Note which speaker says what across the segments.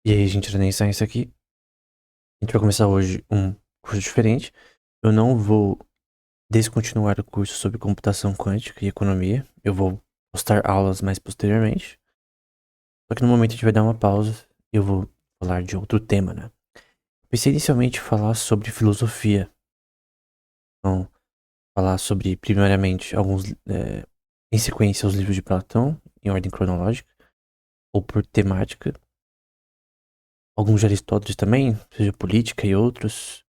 Speaker 1: E aí, gente, era nem isso aqui. A gente vai começar hoje um curso diferente. Eu não vou descontinuar o curso sobre computação quântica e economia. Eu vou postar aulas mais posteriormente. Só que no momento a gente vai dar uma pausa e eu vou falar de outro tema, né? Pensei inicialmente em falar sobre filosofia. Então, falar sobre, primariamente, em sequência, os livros de Platão, em ordem cronológica, ou por temática. Alguns de Aristóteles também, seja política e outros,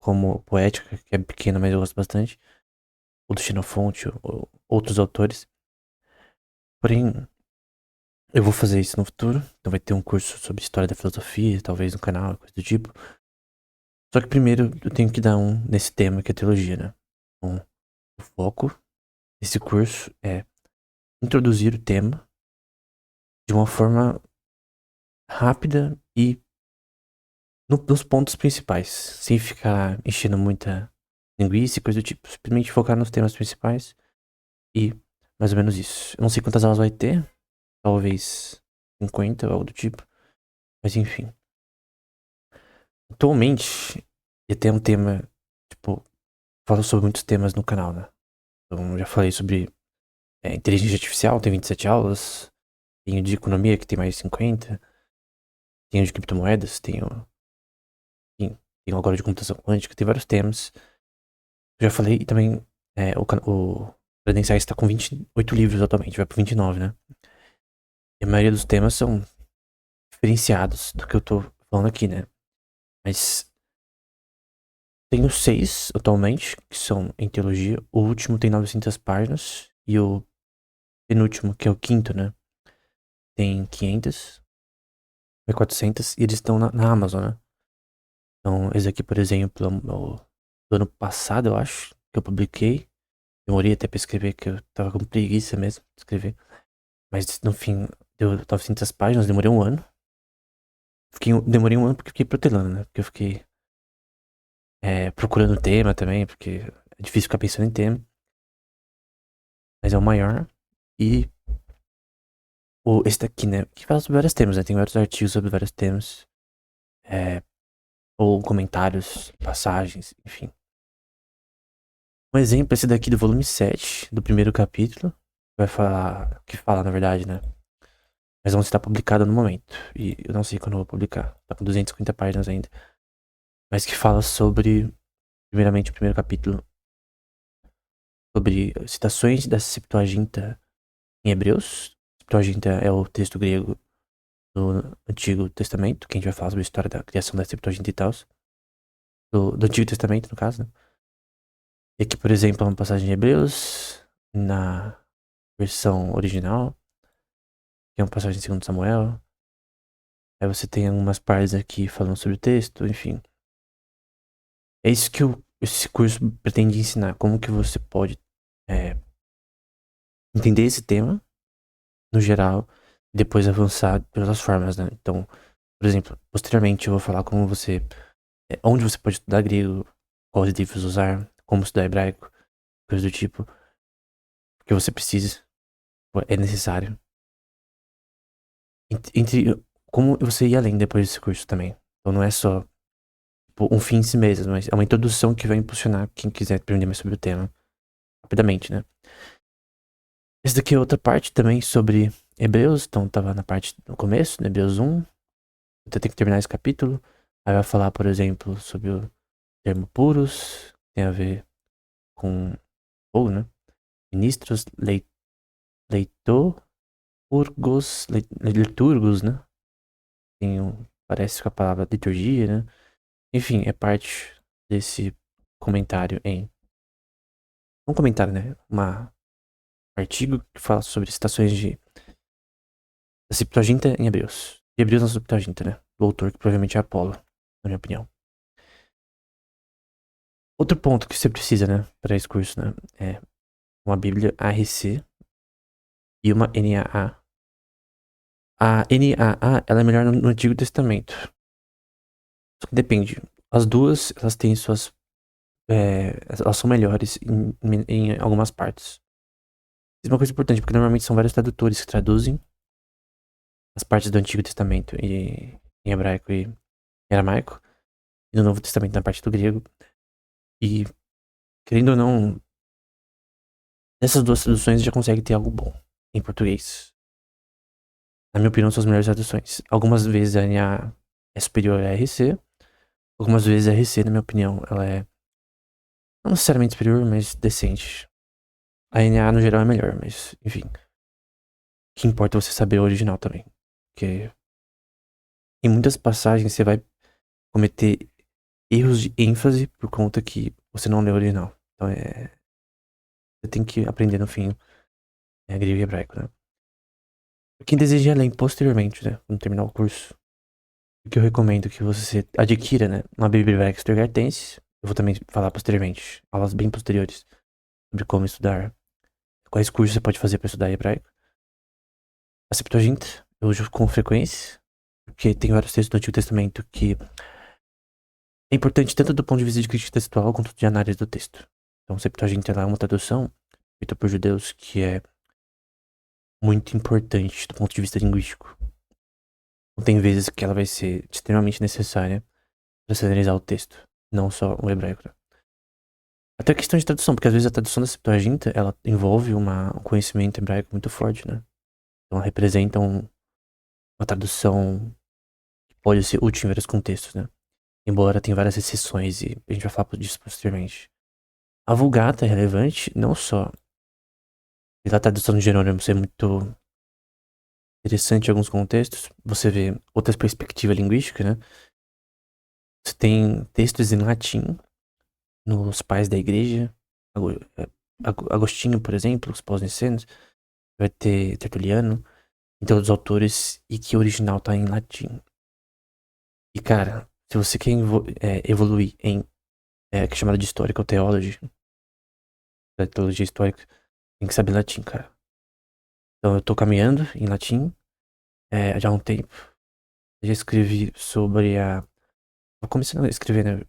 Speaker 1: como Poética, que é pequena, mas eu gosto bastante, ou do Xenofonte, ou outros autores. Porém, eu vou fazer isso no futuro, então vai ter um curso sobre história da filosofia, talvez no canal, coisa do tipo. Só que primeiro eu tenho que dar um nesse tema que é teologia, né? Então, o foco desse curso é introduzir o tema de uma forma rápida e nos pontos principais, sem ficar enchendo muita linguiça e coisa do tipo. Simplesmente focar nos temas principais e mais ou menos isso. Eu não sei quantas aulas vai ter, talvez 50 ou algo do tipo, mas enfim. Atualmente, eu tenho um tema, tipo, falo sobre muitos temas no canal, né? Então, já falei sobre inteligência artificial, tem 27 aulas, tenho de economia, que tem mais 50, tenho de criptomoedas, enfim, tenho agora de computação quântica, tem vários temas. Eu já falei e também o Credenciais está com 28 livros atualmente, vai pro 29, né? E a maioria dos temas são diferenciados do que eu tô falando aqui, né? Mas tenho 6 atualmente, que são em teologia. O último tem 900 páginas e o penúltimo, que é o quinto, né? Tem 500, é 400 e eles estão na Amazon, né? Então, esse aqui, por exemplo, do ano passado, eu acho, que eu publiquei. Demorei até pra escrever, que eu tava com preguiça mesmo de escrever. Mas no fim, deu 900 páginas, demorei um ano. Demorei um ano porque fiquei protelando, né? Porque eu fiquei procurando tema também, porque é difícil ficar pensando em tema. Mas é o maior. E esse daqui, né? Que fala sobre vários temas, né? Tem vários artigos sobre vários temas. É, ou comentários, passagens, enfim. Um exemplo, esse daqui do volume 7 do primeiro capítulo. Vai falar. Que fala, na verdade, né? Mas não está publicado no momento. E eu não sei quando eu vou publicar. Tá com 250 páginas ainda. Mas que fala sobre. Primeiramente, o primeiro capítulo. Sobre citações da Septuaginta em Hebreus. Septuaginta é o texto grego do Antigo Testamento, que a gente vai falar sobre a história da criação da Septuaginta e tal. Do Antigo Testamento, no caso, né? E aqui, por exemplo, é uma passagem de Hebreus, na versão original, que é uma passagem de 2 Samuel. Aí você tem algumas partes aqui falando sobre o texto, enfim. É isso que esse curso pretende ensinar, como que você pode é, entender esse tema, no geral, e depois avançar pelas formas, né? Então, por exemplo, posteriormente eu vou falar como onde você pode estudar grego, quais livros usar, como estudar hebraico, coisas do tipo, que você precisa, é necessário. Como você ir além depois desse curso também. Então não é só tipo, um fim em si mesmo, mas é uma introdução que vai impulsionar quem quiser aprender mais sobre o tema, rapidamente, né? Essa daqui é outra parte também sobre Hebreus, então tava na parte no começo, no Hebreus 1, então tem que terminar esse capítulo. Aí vai falar, por exemplo, sobre o termo puros, que tem a ver com fogo, né? Ministros, liturgos, né? Parece com a palavra liturgia, né? Enfim, é parte desse comentário em. Um comentário, né? Um artigo que fala sobre citações da Septuaginta em Hebreus. De Hebreus na Septuaginta, né? Do autor, que provavelmente é Apolo, na minha opinião. Outro ponto que você precisa, né? Para esse curso, né? É uma Bíblia ARC e uma NAA. A NAA, ela é melhor no Antigo Testamento. Só que depende. As duas, elas têm suas. Elas são melhores em algumas partes. Isso é uma coisa importante, porque normalmente são vários tradutores que traduzem as partes do Antigo Testamento. E em hebraico e em aramaico, e no Novo Testamento na parte do grego. E, querendo ou não, essas duas traduções já consegue ter algo bom em português. Na minha opinião, são as melhores traduções. Algumas vezes a NA é superior à RC, algumas vezes a RC, na minha opinião, ela é não necessariamente superior, mas decente. A NA no geral é melhor, mas enfim. O que importa é você saber o original também. Porque em muitas passagens você vai cometer erros de ênfase por conta que você não leu o original. Então você tem que aprender no fim grego e hebraico, né? Pra quem deseja ler posteriormente, né? Quando terminar o curso, o que eu recomendo que você adquira, né? Uma Bíblia Extravagantes. Eu vou também falar posteriormente, aulas bem posteriores, sobre como estudar, quais cursos você pode fazer para estudar hebraico. A Septuaginta, eu uso com frequência, porque tem vários textos do Antigo Testamento que é importante tanto do ponto de vista de crítica textual quanto de análise do texto. Então, Septuaginta é uma tradução feita por judeus que é muito importante do ponto de vista linguístico. Então, tem vezes que ela vai ser extremamente necessária para se analisar o texto, não só o hebraico, né? Até a questão de tradução, porque às vezes a tradução da Septuaginta, ela envolve um conhecimento hebraico muito forte, né? Então ela representa uma tradução que pode ser útil em vários contextos, né? Embora tenha várias exceções e a gente vai falar disso posteriormente. A Vulgata é relevante não só pela tradução de Jerônimo ser muito interessante em alguns contextos, você vê outras perspectivas linguísticas, né? Você tem textos em latim nos pais da igreja, Agostinho, por exemplo, os pós-nicenos, vai ter Tertuliano, entre outros autores, e que o original tá em latim. E cara, se você quer evoluir em que é chamada de Historical Theology, da teologia histórica, tem que saber latim, cara. Então eu tô caminhando em latim já há um tempo. Eu já escrevi sobre a. Vou começando a escrever, né?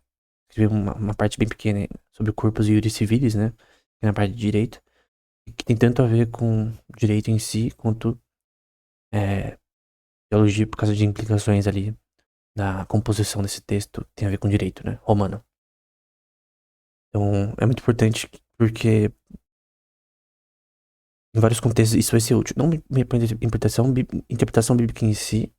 Speaker 1: Escrevi uma parte bem pequena sobre o Corpus Iuris Civilis, né? Que é na parte de direito. Que tem tanto a ver com direito em si, quanto teologia, por causa de implicações ali da composição desse texto, tem a ver com direito, né? Romano. Então é muito importante porque em vários contextos isso vai ser útil. Não interpretação bíblica em si,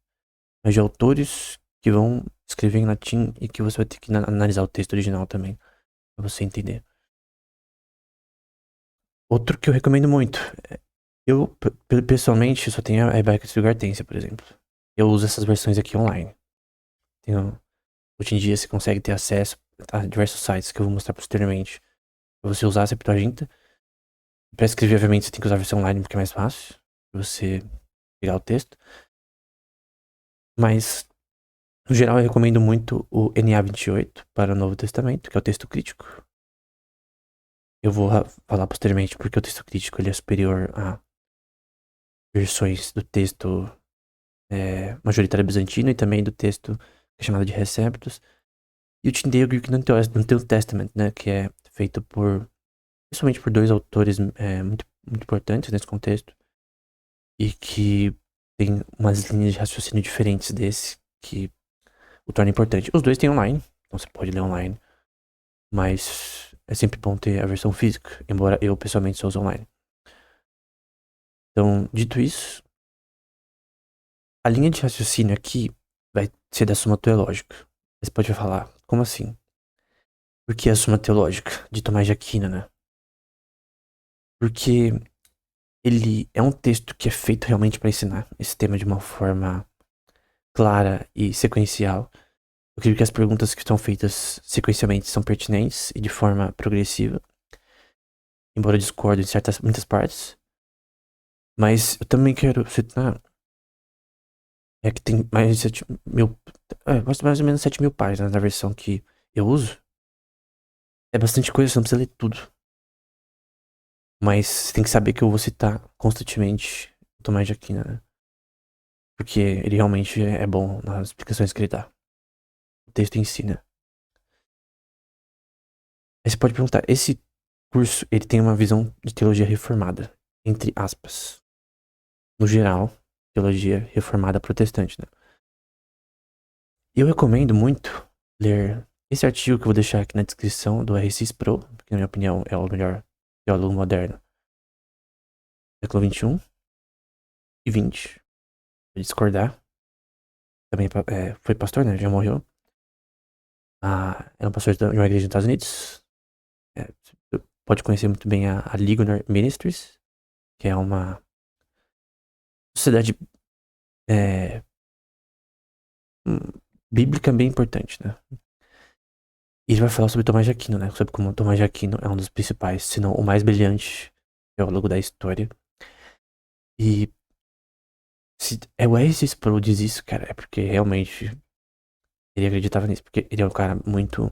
Speaker 1: mas de autores que vão escrever em latim e que você vai ter que analisar o texto original também, pra você entender. Outro que eu recomendo muito. Eu, pessoalmente, só tenho a Hebraica Gartência, por exemplo. Eu uso essas versões aqui online. Hoje em dia você consegue ter acesso a diversos sites que eu vou mostrar posteriormente. Pra você usar a Septuaginta. Pra escrever, obviamente, você tem que usar a versão online porque é mais fácil. Pra você pegar o texto. Mas, no geral, eu recomendo muito o NA 28 para o Novo Testamento, que é o texto crítico. Eu vou falar posteriormente porque o texto crítico ele é superior a versões do texto majoritário bizantino e também do texto que é chamado de Receptus. E o Tyndale Greek New Testament, né, que é feito principalmente por dois autores muito, muito importantes nesse contexto e que tem umas linhas de raciocínio diferentes desse que o torna importante. Os dois têm online, então você pode ler online, mas é sempre bom ter a versão física, embora eu pessoalmente só use online. Então, dito isso, a linha de raciocínio aqui vai ser da Suma Teológica. Você pode falar, como assim? Por que a Suma Teológica de Tomás de Aquino, né? Porque ele é um texto que é feito realmente para ensinar esse tema de uma forma clara e sequencial. Eu creio que as perguntas que estão feitas sequencialmente são pertinentes e de forma progressiva, embora eu discorde em muitas partes. Mas eu também quero citar que tem mais de 7 mil, mais ou menos 7 mil páginas na versão que eu uso. É bastante coisa, você não precisa ler tudo. Mas você tem que saber que eu vou citar constantemente o Tomás de Aquino, né? Porque ele realmente é bom nas explicações que ele dá. O texto ensina. Aí você pode perguntar, esse curso, ele tem uma visão de teologia reformada, entre aspas. No geral, teologia reformada protestante, né? E eu recomendo muito ler esse artigo que eu vou deixar aqui na descrição do R6 Pro, que na minha opinião é o melhor teólogo moderno do século XXI e XX. Vou discordar. Também foi pastor, né? Já morreu. É um pastor de uma igreja nos Estados Unidos. É, pode conhecer muito bem a Ligonier Ministries, que é uma sociedade é, hum, bíblica bem importante, né? E ele vai falar sobre Tomás de Aquino, né? Sobre como Tomás de Aquino é um dos principais, se não o mais brilhante teólogo da história. E se é o R.C. Sproul diz isso, cara, é porque realmente ele acreditava nisso. Porque ele é um cara muito,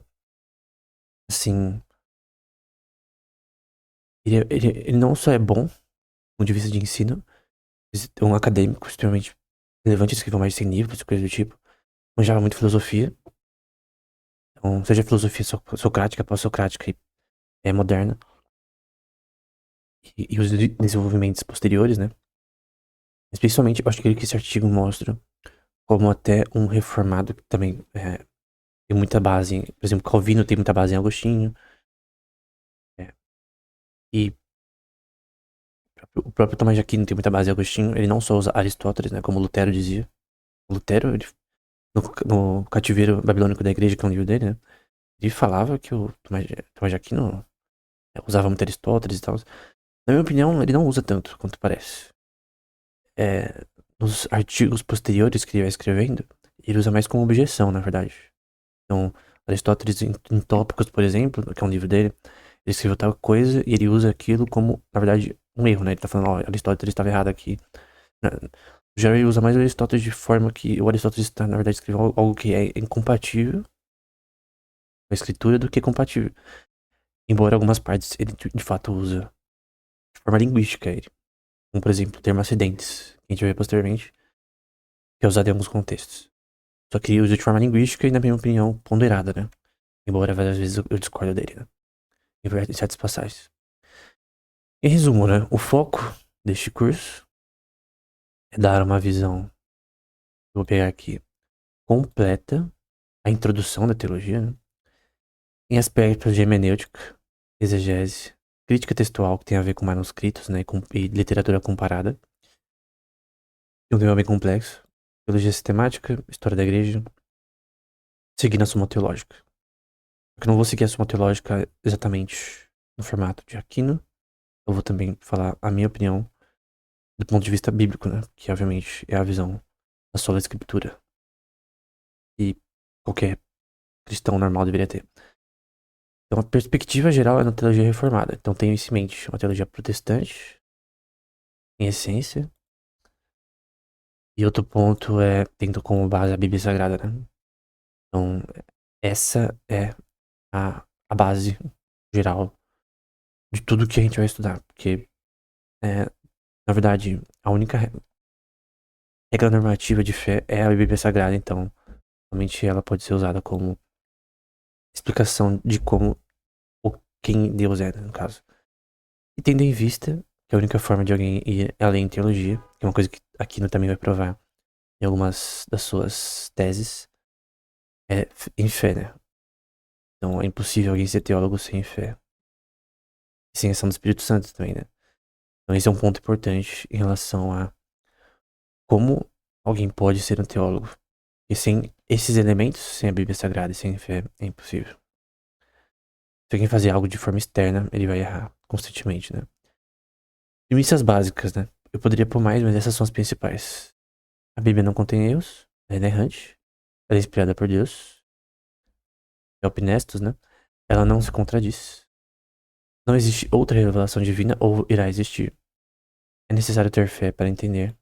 Speaker 1: assim... Ele não só é bom, do ponto de vista de ensino, mas é um acadêmico extremamente relevante, escreveu mais de 100 livros, coisas do tipo. Manjava muito filosofia. Então, seja filosofia socrática, pós-socrática e moderna. E os desenvolvimentos posteriores, né? Especialmente, eu acho que esse artigo mostra como até um reformado que também tem muita base por exemplo, Calvino tem muita base em Agostinho. É, e o próprio Tomás de Aquino tem muita base em Agostinho. Ele não só usa Aristóteles, né? Como Lutero dizia. Lutero, ele, no Cativeiro Babilônico da Igreja, que é um livro dele, né? Ele falava que o Tomás de Aquino usava muito Aristóteles e tal. Na minha opinião, ele não usa tanto quanto parece. Nos artigos posteriores que ele vai escrevendo, ele usa mais como objeção, na verdade. Então, Aristóteles em Tópicos, por exemplo, que é um livro dele, ele escreveu tal coisa e ele usa aquilo como, na verdade, um erro, né? Ele tá falando, ó, Aristóteles estava errado aqui. Já ele usa mais o Aristóteles de forma que o Aristóteles está, na verdade, escrevendo algo que é incompatível com a escritura do que compatível. Embora algumas partes ele de fato usa de forma linguística ele. Como, por exemplo, o termo acidentes, que a gente vai ver posteriormente, que é usado em alguns contextos. Só que ele usa de forma linguística e, na minha opinião, ponderada, né? Embora várias vezes eu discordo dele, né? Em certas passagens. Em resumo, né? O foco deste curso é dar uma visão, eu vou pegar aqui, completa, a introdução da teologia, né? Em aspectos de hermenêutica, exegese, crítica textual, que tem a ver com manuscritos, né? E literatura comparada. Um tema bem complexo. Teologia sistemática, história da igreja, seguindo a Suma Teológica. Eu não vou seguir a Suma Teológica exatamente no formato de Aquino. Eu vou também falar a minha opinião do ponto de vista bíblico, né? Que obviamente é a visão da sola escritura. E qualquer cristão normal deveria ter. Então a perspectiva geral é na teologia reformada. Então tenho isso em mente. Uma teologia protestante, em essência. E outro ponto é tendo como base a Bíblia Sagrada, né? Então essa é a base geral de tudo que a gente vai estudar. Porque, na verdade, a única regra normativa de fé é a Bíblia Sagrada. Então, realmente ela pode ser usada como explicação de como ou quem Deus é, né, no caso. E tendo em vista que a única forma de alguém ir além em teologia, que é uma coisa que Aquino também vai provar em algumas das suas teses, é em fé, né? Então é impossível alguém ser teólogo sem fé. E sem ação do Espírito Santo também, né? Então esse é um ponto importante em relação a como alguém pode ser um teólogo. E sem esses elementos, sem a Bíblia Sagrada e sem fé, é impossível. Se alguém fazer algo de forma externa, ele vai errar constantemente, né? Premissas básicas, né? Eu poderia pôr mais, mas essas são as principais. A Bíblia não contém erros, ela é inerrante, ela é inspirada por Deus, é opnestos, né? Ela não se contradiz. Não existe outra revelação divina ou irá existir. É necessário ter fé para entender.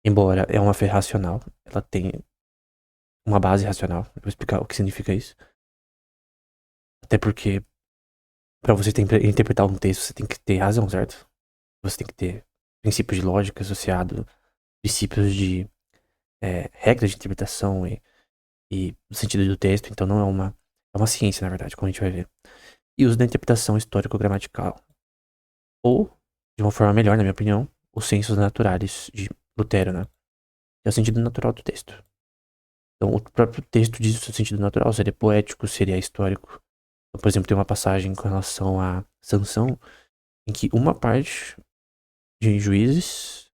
Speaker 1: Embora é uma fé racional, ela tem uma base racional. Eu vou explicar o que significa isso. Até porque, para você interpretar um texto, você tem que ter razão, certo? Você tem que ter princípios de lógica associados, princípios de regras de interpretação e o sentido do texto. Então não é uma ciência, na verdade, como a gente vai ver. E uso da interpretação histórico-gramatical. Ou, de uma forma melhor, na minha opinião, os sensos naturais de Lutero, né? Que é o sentido natural do texto. Então, o próprio texto diz o seu sentido natural, seria poético, seria histórico. Então, por exemplo, tem uma passagem com relação a Sansão, em que uma parte de Juízes,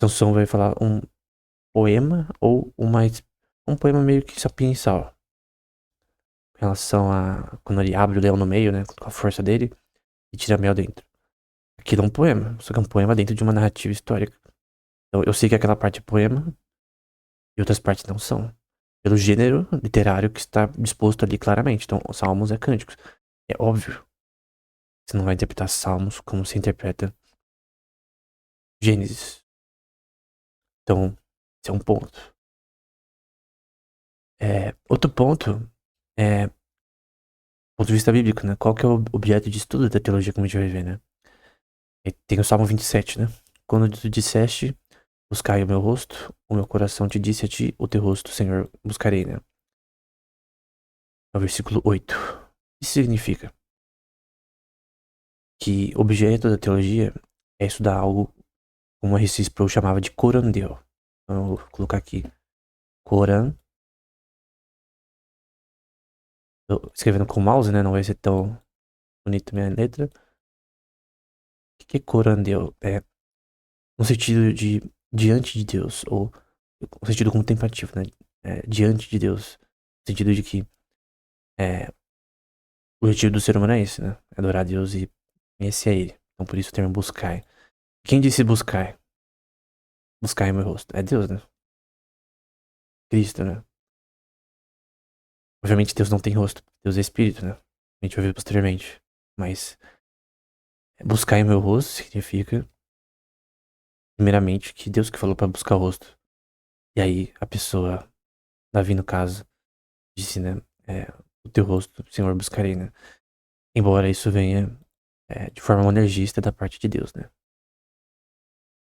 Speaker 1: Sansão vai falar um poema ou um poema meio que sapiensal, em relação a quando ele abre o leão no meio, né, com a força dele, e tira mel dentro. Aquilo é um poema, só que é um poema dentro de uma narrativa histórica. Então, eu sei que aquela parte é poema e outras partes não são. Pelo gênero literário que está disposto ali claramente. Então, Salmos é cânticos. É óbvio. Você não vai interpretar Salmos como se interpreta Gênesis. Então, esse é um ponto. Outro ponto é do ponto de vista bíblico, né? Qual que é o objeto de estudo da teologia como a gente vai ver, né? E tem o Salmo 27, né? Quando tu disseste, buscai o meu rosto, o meu coração te disse a ti, o teu rosto, Senhor, buscarei, né? É o versículo 8. Isso significa que o objeto da teologia é estudar algo como a R.C. Sproul chamava de corandeu. Então, eu vou colocar aqui, coran, eu escrevendo com o mouse, né, não vai ser tão bonito minha letra. O que é corandeu? É no sentido de diante de Deus, ou no sentido contemplativo, né, diante de Deus. No sentido de que o objetivo do ser humano é esse, né, é adorar a Deus e esse é ele. Então por isso o termo buscai. Quem disse buscai? Buscai meu rosto. É Deus, né? Cristo, né? Obviamente Deus não tem rosto, Deus é espírito, né? A gente vai ver posteriormente. Mas buscar em meu rosto significa, primeiramente, que Deus que falou pra buscar o rosto. E aí a pessoa, Davi no caso, disse, né? O teu rosto, Senhor, buscarei, né? Embora isso venha de forma monergista da parte de Deus, né?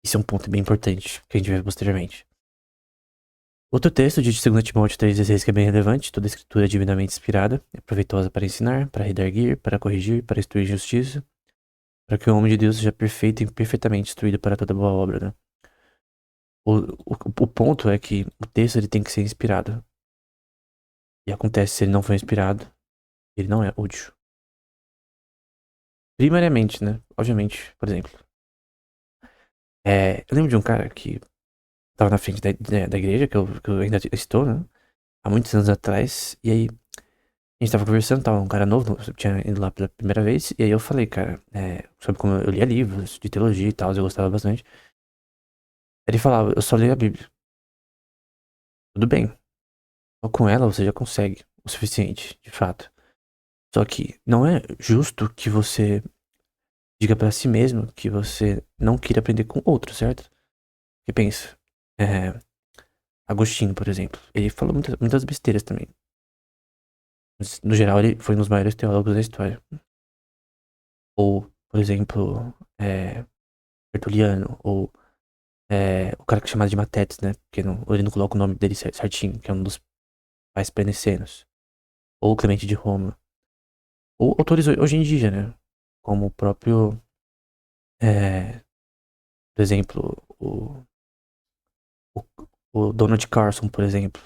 Speaker 1: Isso é um ponto bem importante que a gente vai ver posteriormente. Outro texto de 2 Timóteo 3,16 que é bem relevante: toda escritura é divinamente inspirada, é proveitosa para ensinar, para redarguir, para corrigir, para instruir em justiça, para que o homem de Deus seja perfeito e perfeitamente instruído para toda boa obra, né? O ponto é que o texto ele tem que ser inspirado. E acontece, se ele não for inspirado, ele não é útil. Primariamente, né? Obviamente, por exemplo. Eu lembro de um cara que tava na frente da igreja, que eu ainda estou, né? Há muitos anos atrás. E aí, a gente tava conversando, tava um cara novo, eu tinha ido lá pela primeira vez. E aí eu falei, cara, sobre como eu lia livros de teologia e tal, eu gostava bastante. Ele falava, eu só leio a Bíblia. Tudo bem. Só com ela você já consegue o suficiente, de fato. Só que não é justo que você diga pra si mesmo que você não queira aprender com outros, certo? Porque pensa, é, Agostinho, por exemplo, ele falou muitas besteiras também. Mas, no geral, ele foi um dos maiores teólogos da história. Ou, por exemplo, Tertuliano, ou o cara que é chamado de Matetes, né? Porque ele não coloca o nome dele certinho, que é um dos pais penecenos. Ou Clemente de Roma. Ou autores hoje em dia, né? Como o próprio, por exemplo, o, o Donald Carson, por exemplo.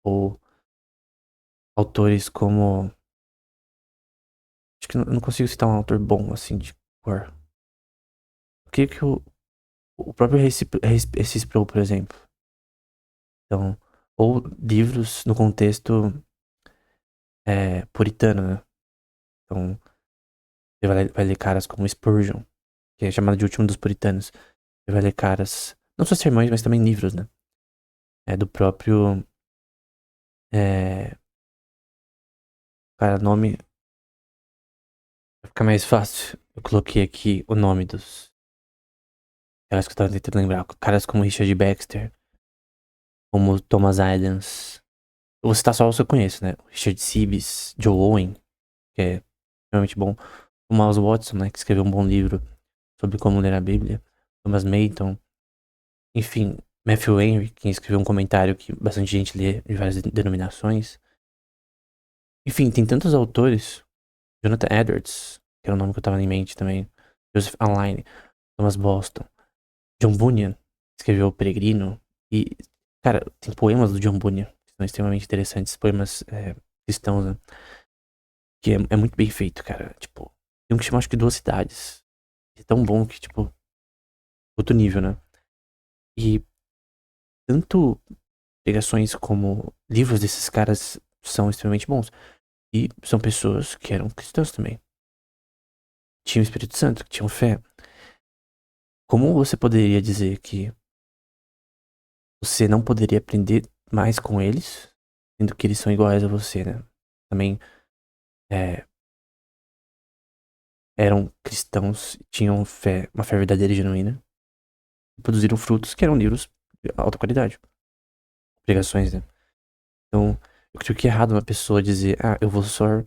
Speaker 1: Ou autores como. Acho que eu não consigo citar um autor bom, assim, de cor. O que o próprio Race Sproul, por exemplo. Então, ou livros no contexto puritano, né? Então, você vai ler caras como Spurgeon, que é chamado de último dos puritanos. Você vai ler caras, não só sermões, mas também livros, né? Do próprio. Cara, nome. Vai ficar mais fácil. Eu coloquei aqui o nome dos caras que eu tava tentando lembrar. Caras como Richard Baxter, como Thomas Adams. Eu vou citar só os que eu conheço, né? Richard Sibbes, Joe Owen, que é realmente bom. O Miles Watson, né? Que escreveu um bom livro sobre como ler a Bíblia. Thomas Merton. Enfim, Matthew Henry, que escreveu um comentário que bastante gente lê de várias denominações. Enfim, tem tantos autores. Jonathan Edwards, que era o nome que eu tava em mente também. Joseph Alleine, Thomas Boston. John Bunyan, que escreveu O Peregrino. E Cara, tem poemas do John Bunyan, que são extremamente interessantes, poemas cristãos, né? Que é muito bem feito, cara. Tipo, tem um que chama, acho que Duas Cidades. É tão bom que, tipo, outro nível, né? E tanto pregações como livros desses caras são extremamente bons. E são pessoas que eram cristãs também. Tinham o Espírito Santo, que tinham fé. Como você poderia dizer que você não poderia aprender mais com eles, sendo que eles são iguais a você, né? Também é, eram cristãos, tinham fé, uma fé verdadeira e genuína, e produziram frutos que eram livros de alta qualidade, pregações, né? Então, eu acho que é errado uma pessoa dizer, eu vou só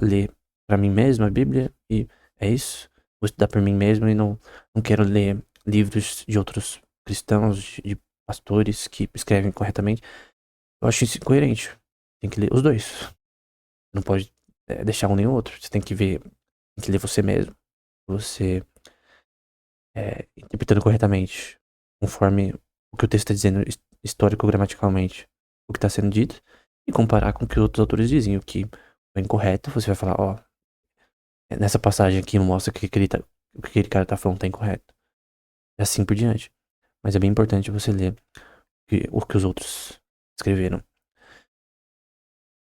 Speaker 1: ler pra mim mesmo a Bíblia e é isso, vou estudar por mim mesmo e não quero ler livros de outros cristãos, de pastores que escrevem corretamente. Eu acho isso incoerente. Tem que ler os dois. Não pode deixar um nem o outro. Você tem que ver, tem que ler você mesmo. Você interpretando corretamente, conforme o que o texto está dizendo histórico-gramaticalmente, o que está sendo dito, e comparar com o que outros autores dizem. O que é incorreto, você vai falar, nessa passagem aqui não mostra que o que aquele cara tá falando tá incorreto. E assim por diante. Mas é bem importante você ler o que os outros escreveram.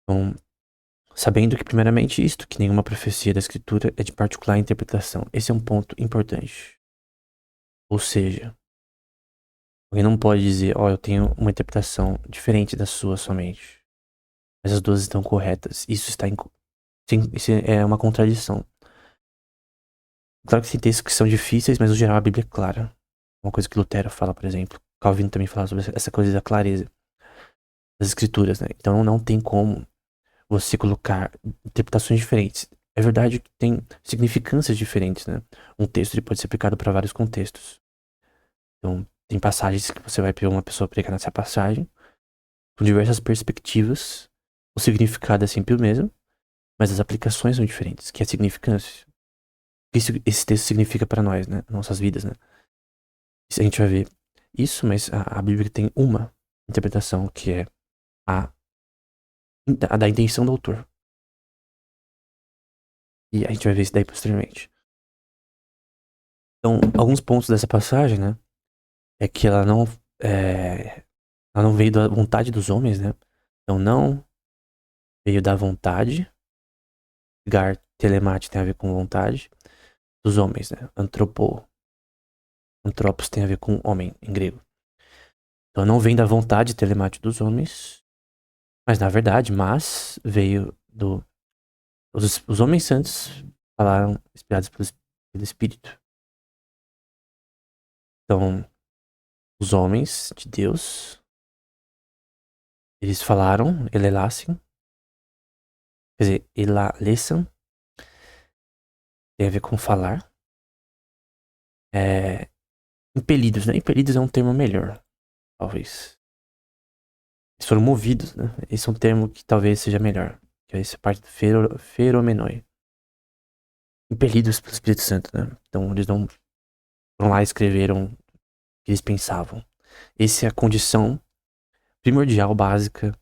Speaker 1: Então, sabendo que, primeiramente, isto, que nenhuma profecia da Escritura é de particular interpretação. Esse é um ponto importante. Ou seja, alguém não pode dizer, eu tenho uma interpretação diferente da sua somente. Mas as duas estão corretas. Isso é uma contradição. Claro que tem textos que são difíceis, mas no geral a Bíblia é clara. Uma coisa que Lutero fala, por exemplo. Calvino também fala sobre essa coisa da clareza das escrituras, né? Então não tem como você colocar interpretações diferentes. É verdade que tem significâncias diferentes, né? Um texto ele pode ser aplicado para vários contextos. Então, tem passagens que você vai ver uma pessoa pregar nessa passagem com diversas perspectivas. O significado é sempre o mesmo, mas as aplicações são diferentes, que é a significância. O que esse texto significa para nós, né? Nossas vidas, né? Isso a gente vai ver isso, mas a Bíblia tem uma interpretação que é a, a da intenção do autor. E a gente vai ver isso daí posteriormente. Então, alguns pontos dessa passagem, né? É que ela não veio da vontade dos homens, né? Então não veio da vontade. Gar telemate tem a ver com vontade dos homens, né? Antropos tem a ver com homem em grego. Então não vem da vontade telemate dos homens, mas na verdade, veio do os homens santos falaram inspirados pelo Espírito. Então, os homens de Deus, eles falaram, elelassem, quer dizer, elalessam, tem a ver com falar. Impelidos, né? Impelidos é um termo melhor, talvez. Eles foram movidos, né? Esse é um termo que talvez seja melhor. Que é essa parte do feromenoi. Impelidos pelo Espírito Santo, né? Então eles não foram lá e escreveram o que eles pensavam. Essa é a condição primordial, básica,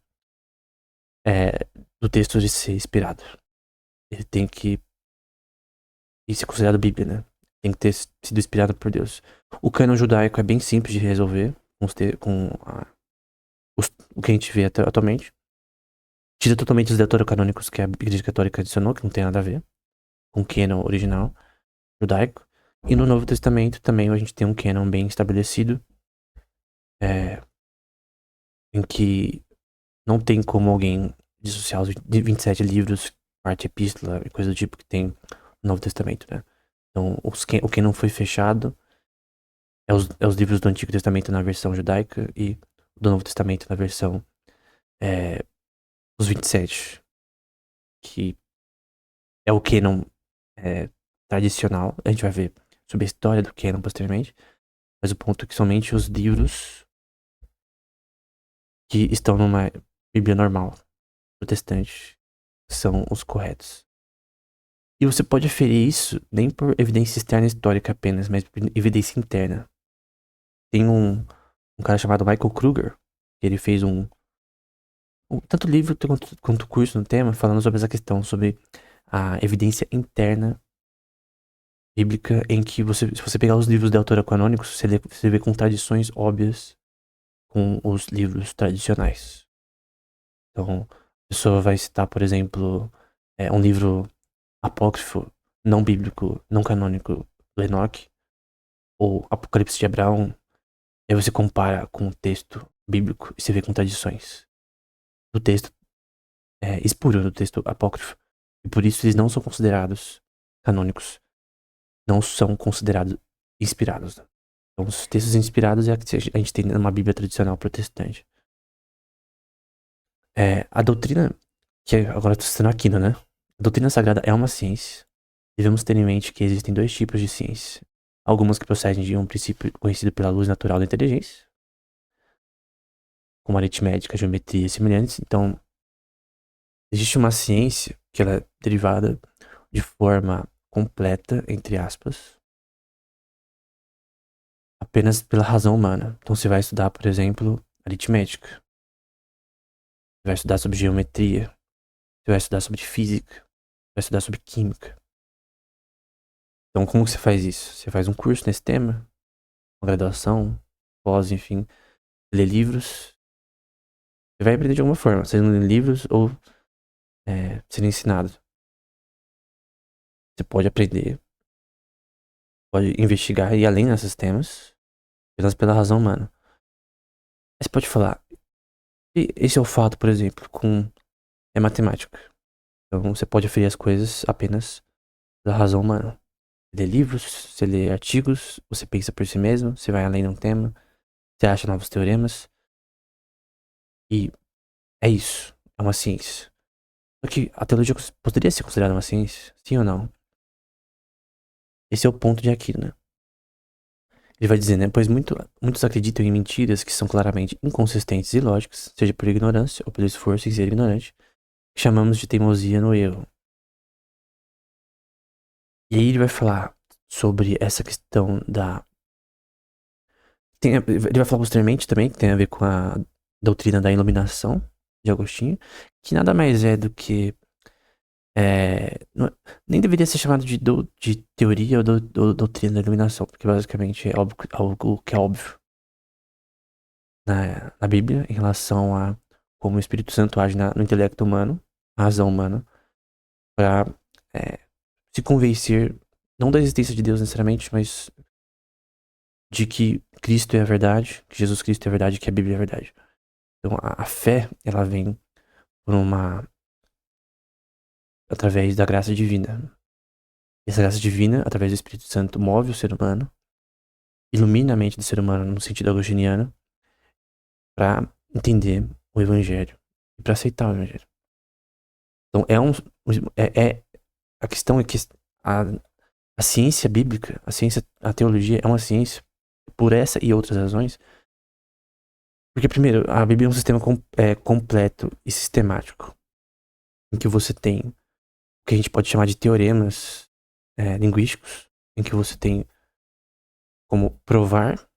Speaker 1: é, do texto de ser inspirado. Ele tem que ser considerado Bíblia, né? Tem que ter sido inspirado por Deus. O cânon judaico é bem simples de resolver o que a gente vê atualmente. Tira totalmente os deuterocanônicos que a Igreja Católica adicionou, que não tem nada a ver com o cânon original judaico. E no Novo Testamento também a gente tem um cânon bem estabelecido, em que não tem como alguém dissociar os 27 livros, parte epístola e coisa do tipo que tem no Novo Testamento, né? Então, o cânon foi fechado é os livros do Antigo Testamento na versão judaica e do Novo Testamento na versão os 27, que é o cânon tradicional. A gente vai ver sobre a história do cânon posteriormente, mas o ponto é que somente os livros que estão numa Bíblia normal, protestante, são os corretos. E você pode aferir isso nem por evidência externa histórica apenas, mas por evidência interna. Tem um cara chamado Michael Kruger, Ele fez tanto livro quanto curso no tema, falando sobre essa questão, sobre a evidência interna bíblica, em que se você pegar os livros deuterocanônicos, você vê contradições óbvias com os livros tradicionais. Então, a pessoa vai citar, por exemplo, um livro apócrifo, não bíblico, não canônico, do Enoque, ou Apocalipse de Abraão, e aí você compara com o texto bíblico e você vê contradições do texto espúrio, do texto apócrifo. E por isso eles não são considerados canônicos, não são considerados inspirados. Né? Então, os textos inspirados é a que a gente tem numa Bíblia tradicional protestante. A doutrina, que agora estou citando Aquino, né? A doutrina sagrada é uma ciência. Devemos ter em mente que existem dois tipos de ciência. Algumas que procedem de um princípio conhecido pela luz natural da inteligência, como aritmética, geometria e semelhantes. Então, existe uma ciência que ela é derivada de forma completa, entre aspas, apenas pela razão humana. Então, você vai estudar, por exemplo, aritmética. Você vai estudar sobre geometria. Você vai estudar sobre física. Você vai estudar sobre química. Então, como que você faz isso? Você faz um curso nesse tema, uma graduação, pós, enfim, lê livros. Você vai aprender de alguma forma, seja lendo livros ou sendo ensinado. Você pode aprender, pode investigar e ir além desses temas, apenas pela razão humana. Aí você pode falar, e esse é o fato, por exemplo, com matemática. Então, você pode aferir as coisas apenas pela razão humana. Você lê livros, você lê artigos, você pensa por si mesmo, você vai além de um tema, você acha novos teoremas. E é isso, é uma ciência. Só que a teologia poderia ser considerada uma ciência? Sim ou não? Esse é o ponto de Aquino, né? Ele vai dizer, né? Pois muitos acreditam em mentiras que são claramente inconsistentes e ilógicas, seja por ignorância ou pelo esforço em ser ignorante, que chamamos de teimosia no erro. E aí ele vai falar sobre essa questão da... Ele vai falar posteriormente também, que tem a ver com a doutrina da iluminação de Agostinho, que nada mais é do que nem deveria ser chamado de teoria ou doutrina da iluminação, porque basicamente é algo que é óbvio na Bíblia em relação a como o Espírito Santo age no intelecto humano, na razão humana, para se convencer, não da existência de Deus necessariamente, mas de que Cristo é a verdade, que Jesus Cristo é a verdade, que a Bíblia é a verdade. Então a fé, ela vem por através da graça divina. E essa graça divina, através do Espírito Santo, move o ser humano, ilumina a mente do ser humano no sentido agostiniano, para entender o Evangelho e para aceitar o Evangelho. Então a questão é que a ciência bíblica, a teologia é uma ciência por essa e outras razões. Porque primeiro, a Bíblia é um sistema completo e sistemático, em que você tem o que a gente pode chamar de teoremas linguísticos, em que você tem como provar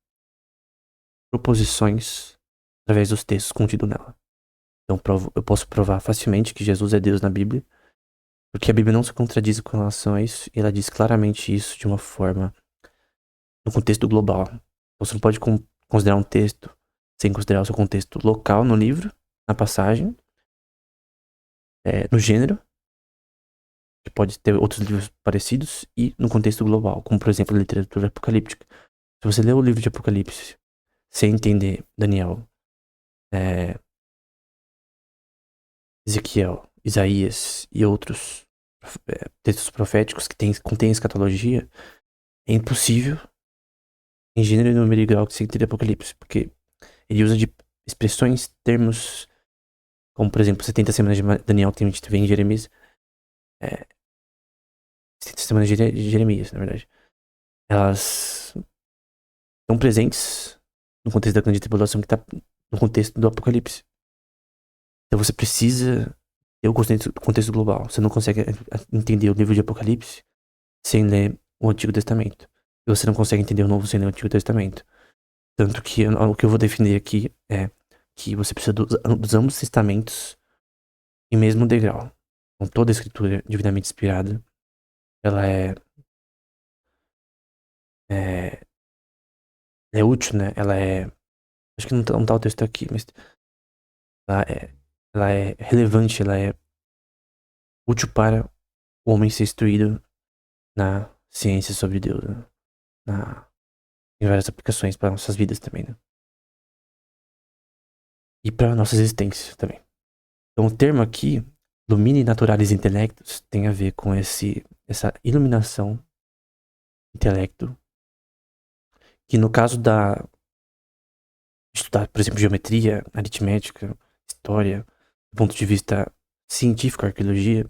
Speaker 1: proposições através dos textos contidos nela. Então eu posso provar facilmente que Jesus é Deus na Bíblia, porque a Bíblia não se contradiz com relação a isso, e ela diz claramente isso de uma forma, no contexto global. Então você não pode considerar um texto sem considerar o seu contexto local no livro, na passagem, no gênero, que pode ter outros livros parecidos, e no contexto global, como por exemplo a literatura apocalíptica. Se você ler o livro de Apocalipse sem entender Daniel, Ezequiel, Isaías e outros textos proféticos que contêm escatologia, é impossível em gênero e número e grau que você entenda Apocalipse, porque ele usa de expressões, termos, como por exemplo 70 semanas de Daniel que a gente vê em Jeremias, 70 semanas de Jeremias, na verdade, elas estão presentes no contexto da grande tribulação que está no contexto do Apocalipse. Então você precisa ter o contexto global. Você não consegue entender o livro de Apocalipse sem ler o Antigo Testamento. E você não consegue entender o Novo sem ler o Antigo Testamento. Tanto que o que eu vou defender aqui é que você precisa dos ambos testamentos em mesmo degrau. Então, toda a escritura divinamente inspirada, ela é, é útil, né? Ela é. Acho que não tá o texto aqui, mas ela ela é relevante, ela é útil para o homem ser instruído na ciência sobre Deus, né? Em várias aplicações para nossas vidas também, né? E para nossa existência também. Então, o termo aqui, Lumine Naturalis Intellectus, tem a ver com essa iluminação intelecto, que no caso estudar, por exemplo, geometria, aritmética, história, do ponto de vista científico, arqueologia,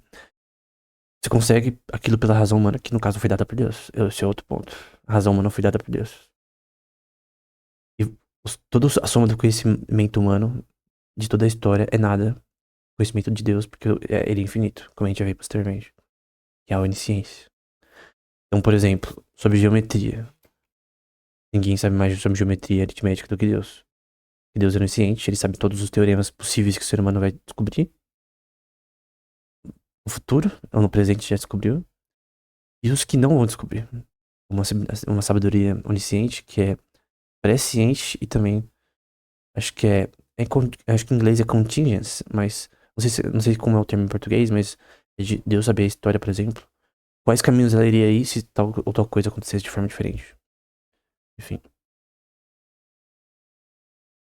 Speaker 1: você consegue aquilo pela razão humana, que no caso foi dada por Deus. Esse é outro ponto. A razão humana foi dada por Deus. E toda a soma do conhecimento humano de toda a história é nada. Conhecimento de Deus, porque ele é infinito, como a gente já viu posteriormente. Que é a onisciência. Então, por exemplo, sobre geometria. Ninguém sabe mais sobre geometria aritmética do que Deus. E Deus é onisciente, ele sabe todos os teoremas possíveis que o ser humano vai descobrir. No futuro, ou no presente já descobriu. E os que não vão descobrir. Uma sabedoria onisciente que é presciente e também acho que acho que em inglês é contingence, mas não sei como é o termo em português, mas é de Deus saber a história, por exemplo. Quais caminhos ela iria ir se tal ou tal coisa acontecesse de forma diferente. Enfim.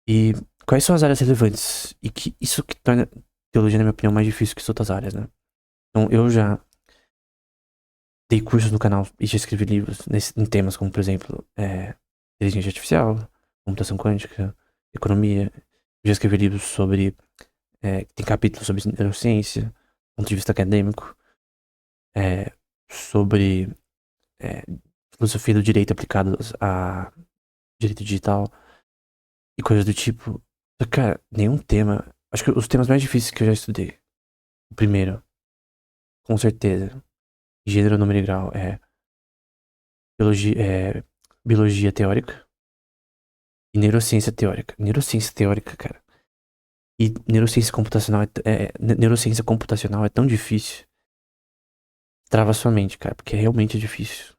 Speaker 1: E quais são as áreas relevantes? E que isso que torna teologia, na minha opinião, mais difícil que as outras áreas, né? Então, eu já dei cursos no canal e já escrevi livros em temas como, por exemplo, inteligência artificial, computação quântica, economia. Eu já escrevi livros sobre. Tem capítulos sobre neurociência, do ponto de vista acadêmico, sobre é, filosofia do direito aplicado a direito digital e coisas do tipo. Cara, nenhum tema. Acho que os temas mais difíceis que eu já estudei. O primeiro, com certeza, gênero, número e grau, biologia teórica e neurociência teórica. Neurociência teórica, cara. E neurociência computacional é tão difícil. Trava sua mente, cara, porque realmente é difícil.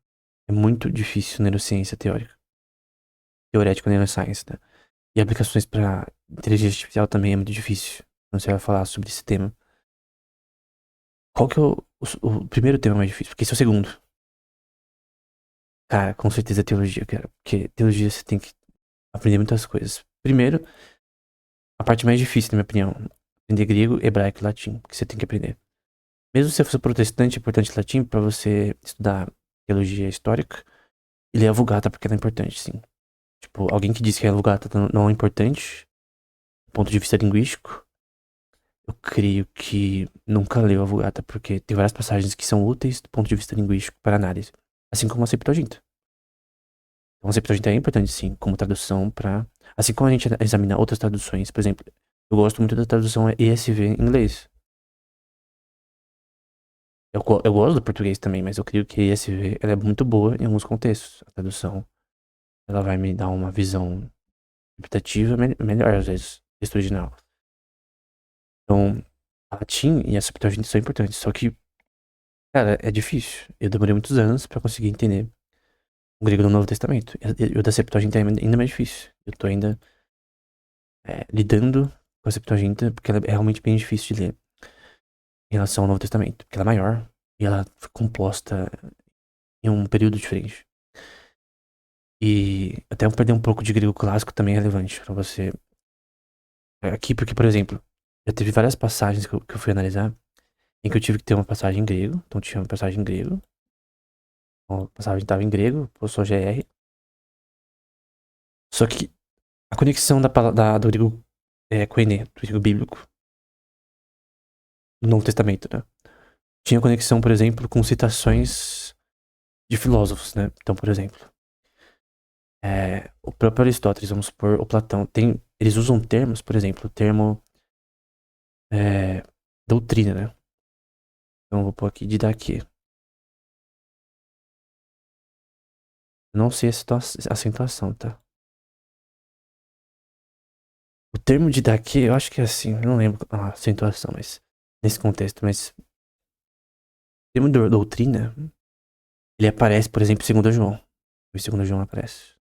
Speaker 1: É muito difícil neurociência teórica. Teorética neuroscience, né? E aplicações pra inteligência artificial também é muito difícil. Quando você vai falar sobre esse tema. Qual que é o primeiro tema mais difícil? Porque esse é o segundo. Cara, com certeza é teologia, cara. Porque teologia você tem que aprender muitas coisas. Primeiro, a parte mais difícil, na minha opinião. Aprender grego, hebraico e latim. Que você tem que aprender. Mesmo se você for protestante, é importante latim pra você estudar teologia histórica. E ler a Vulgata, porque ela é importante, sim. Tipo, alguém que diz que a Vulgata não é importante, do ponto de vista linguístico, eu creio que nunca leu a Vulgata, porque tem várias passagens que são úteis do ponto de vista linguístico para análise. Assim como a Septuaginta. Então, a Septuaginta é importante, sim, como tradução para. Assim como a gente examina outras traduções, por exemplo, eu gosto muito da tradução ESV em inglês. Eu gosto do português também, mas eu creio que a ESV ela é muito boa em alguns contextos. A tradução ela vai me dar uma visão interpretativa melhor, às vezes, do texto original. Então, a latim e a Septuaginta são importantes, só que, cara, é difícil. Eu demorei muitos anos pra conseguir entender o grego do Novo Testamento. E o da Septuaginta é ainda mais difícil. Eu tô ainda lidando com a Septuaginta, porque ela é realmente bem difícil de ler em relação ao Novo Testamento, porque ela é maior e ela foi composta em um período diferente. E até eu perder um pouco de grego clássico também é relevante pra você. Aqui, porque, por exemplo, já teve várias passagens que eu fui analisar em que eu tive que ter uma passagem em grego. Então tinha uma passagem em grego. A passagem estava em grego, eu sou GR. Só que a conexão do grego koiné, do grego bíblico, do Novo Testamento, né? Tinha conexão, por exemplo, com citações de filósofos, né? Então, por exemplo, o próprio Aristóteles, vamos supor, o Platão, eles usam termos, por exemplo, o termo doutrina, né? Então, eu vou pôr aqui didaquê. Não sei a acentuação, tá? O termo didaquê, eu acho que é assim, eu não lembro a acentuação, mas nesse contexto, mas o termo doutrina, ele aparece, por exemplo, em 2 João. Em 2 João aparece.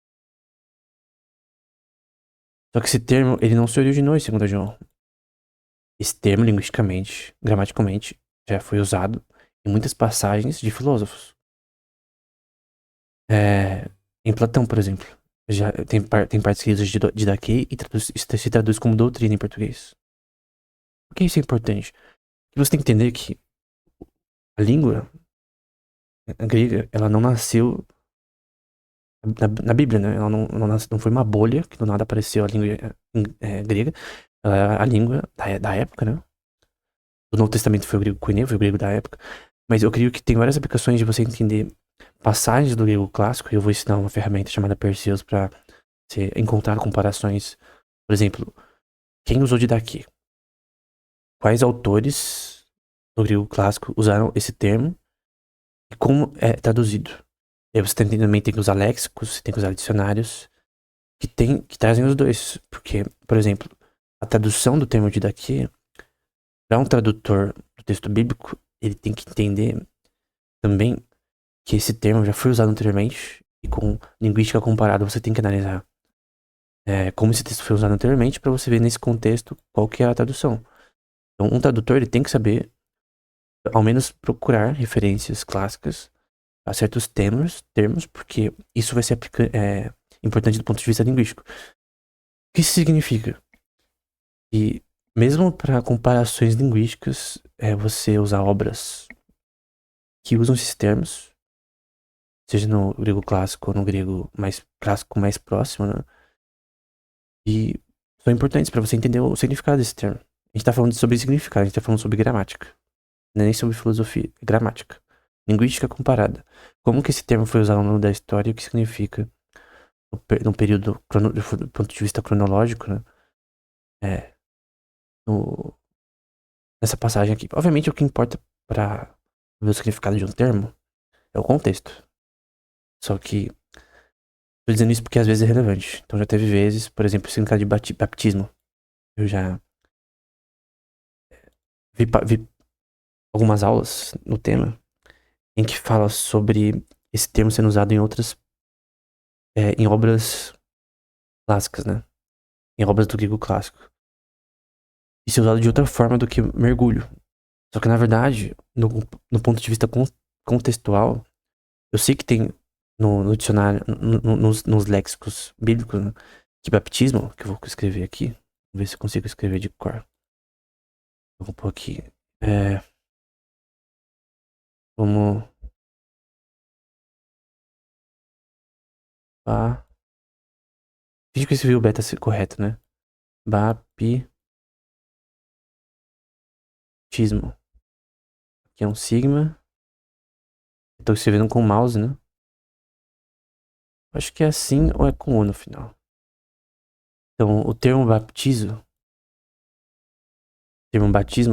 Speaker 1: Só que esse termo, ele não se originou em 2 João. Esse termo, linguisticamente, gramaticalmente, já foi usado em muitas passagens de filósofos. Em Platão, por exemplo, já tem partes escritas de didaquê e se traduz como doutrina em português. Por que isso é importante? Porque você tem que entender que a língua grega, ela não nasceu na Bíblia, né? Ela não foi uma bolha que do nada apareceu a língua grega. Ela era a língua da época, né? O Novo Testamento foi o grego koiné, foi o grego da época. Mas eu creio que tem várias aplicações de você entender passagens do grego clássico. E eu vou ensinar uma ferramenta chamada Perseus para você encontrar comparações. Por exemplo, quem usou didaquê? Quais autores do grego clássico usaram esse termo e como é traduzido? E aí você também tem que usar léxicos, você tem que usar dicionários que trazem os dois. Porque, por exemplo, a tradução do termo didaquê, para um tradutor do texto bíblico, ele tem que entender também que esse termo já foi usado anteriormente e com linguística comparada você tem que analisar como esse texto foi usado anteriormente para você ver nesse contexto qual que é a tradução. Então, um tradutor ele tem que saber, ao menos procurar referências clássicas a certos termos, porque isso vai ser importante do ponto de vista linguístico. O que isso significa? Que mesmo para comparações linguísticas, você usar obras que usam esses termos, seja no grego clássico ou no grego mais clássico mais próximo, né? E são importantes para você entender o significado desse termo. A gente tá falando sobre significado, a gente tá falando sobre gramática. Não é nem sobre filosofia, é gramática. Linguística comparada. Como que esse termo foi usado ao longo da história e o que significa no período, do ponto de vista cronológico, né? É, no, nessa passagem aqui. Obviamente, o que importa para ver o significado de um termo é o contexto. Só que, tô dizendo isso porque às vezes é relevante. Então já teve vezes, por exemplo, o significado de baptismo. Eu já vi algumas aulas no tema em que fala sobre esse termo sendo usado em obras clássicas, né? Em obras do grego clássico. E ser usado de outra forma do que mergulho. Só que, na verdade, no ponto de vista contextual, eu sei que tem no dicionário, nos léxicos bíblicos, né, que baptismo, que eu vou escrever aqui, vou ver se eu consigo escrever de cor. Eu vou pôr aqui. Como. Finge que eu escrevi o beta correto, né? Baptismo. Aqui é um sigma. Eu tô escrevendo com o mouse, né? Acho que é assim ou é com O no final. Então, o termo batismo,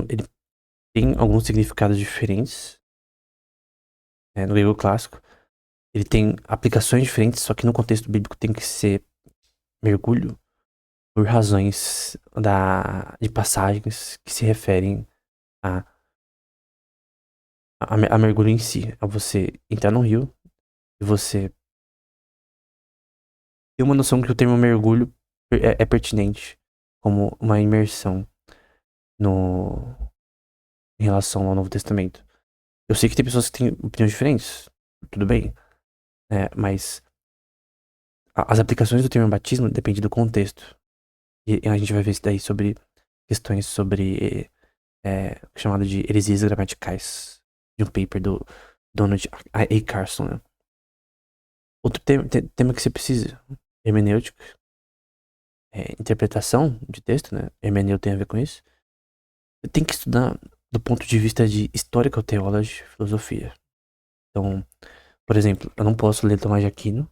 Speaker 1: ele tem alguns significados diferentes, no grego clássico. Ele tem aplicações diferentes, só que no contexto bíblico tem que ser mergulho por razões de passagens que se referem a, a mergulho em si. A você entrar no rio e você ter uma noção que o termo mergulho é pertinente como uma imersão no, em relação ao Novo Testamento. Eu sei que tem pessoas que têm opiniões diferentes, tudo bem, mas as aplicações do termo batismo dependem do contexto. E a gente vai ver isso daí sobre questões sobre chamado de heresias gramaticais, de um paper do Donald A. Carson, né? Outro tema que você precisa, hermenêutica, interpretação de texto, né? Hermenêutica tem a ver com isso. Você tem que estudar do ponto de vista de Historical Theology, filosofia. Então, por exemplo, eu não posso ler Tomás de Aquino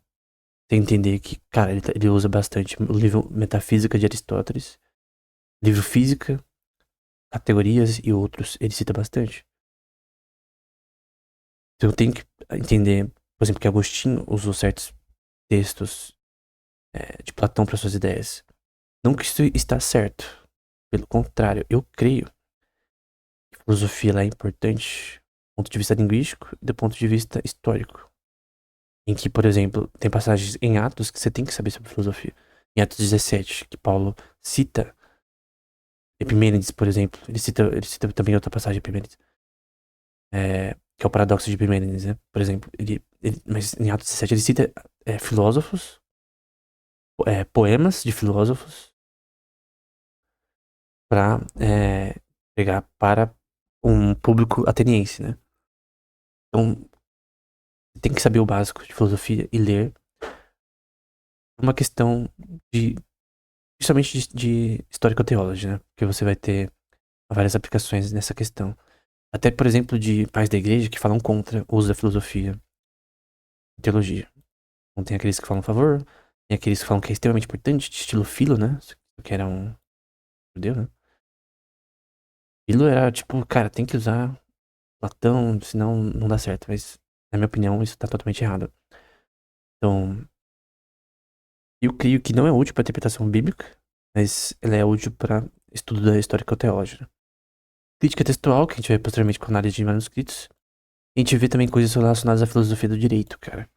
Speaker 1: sem entender que, cara, ele usa bastante o livro Metafísica de Aristóteles, livro Física, Categorias e outros, ele cita bastante. Então eu tenho que entender, por exemplo, que Agostinho usou certos textos de Platão para suas ideias. Não que isso está certo. Pelo contrário, eu creio que a filosofia ela é importante do ponto de vista linguístico e do ponto de vista histórico. Em que, por exemplo, tem passagens em Atos que você tem que saber sobre filosofia. Em Atos 17, que Paulo cita Epimênides, por exemplo. Ele cita também outra passagem de Epimênides. Que é o paradoxo de Epimênides, né? Por exemplo, mas em Atos 17 ele cita filósofos, poemas de filósofos para pegar para um público ateniense, né? Então, tem que saber o básico de filosofia e ler uma questão de justamente de histórico-teologia, né? Porque você vai ter várias aplicações nessa questão. Até, por exemplo, de pais da igreja que falam contra o uso da filosofia e teologia. Então, tem aqueles que falam a favor, tem aqueles que falam que é extremamente importante, de estilo Filo, né? Que era um judeu, né? Filo era tipo, cara, tem que usar Platão, senão não dá certo. Mas, na minha opinião, isso tá totalmente errado. Então, eu creio que não é útil para interpretação bíblica, mas ela é útil para estudo da histórico-teológica. Crítica textual, que a gente vê posteriormente com análise de manuscritos. E a gente vê também coisas relacionadas à filosofia do direito, cara.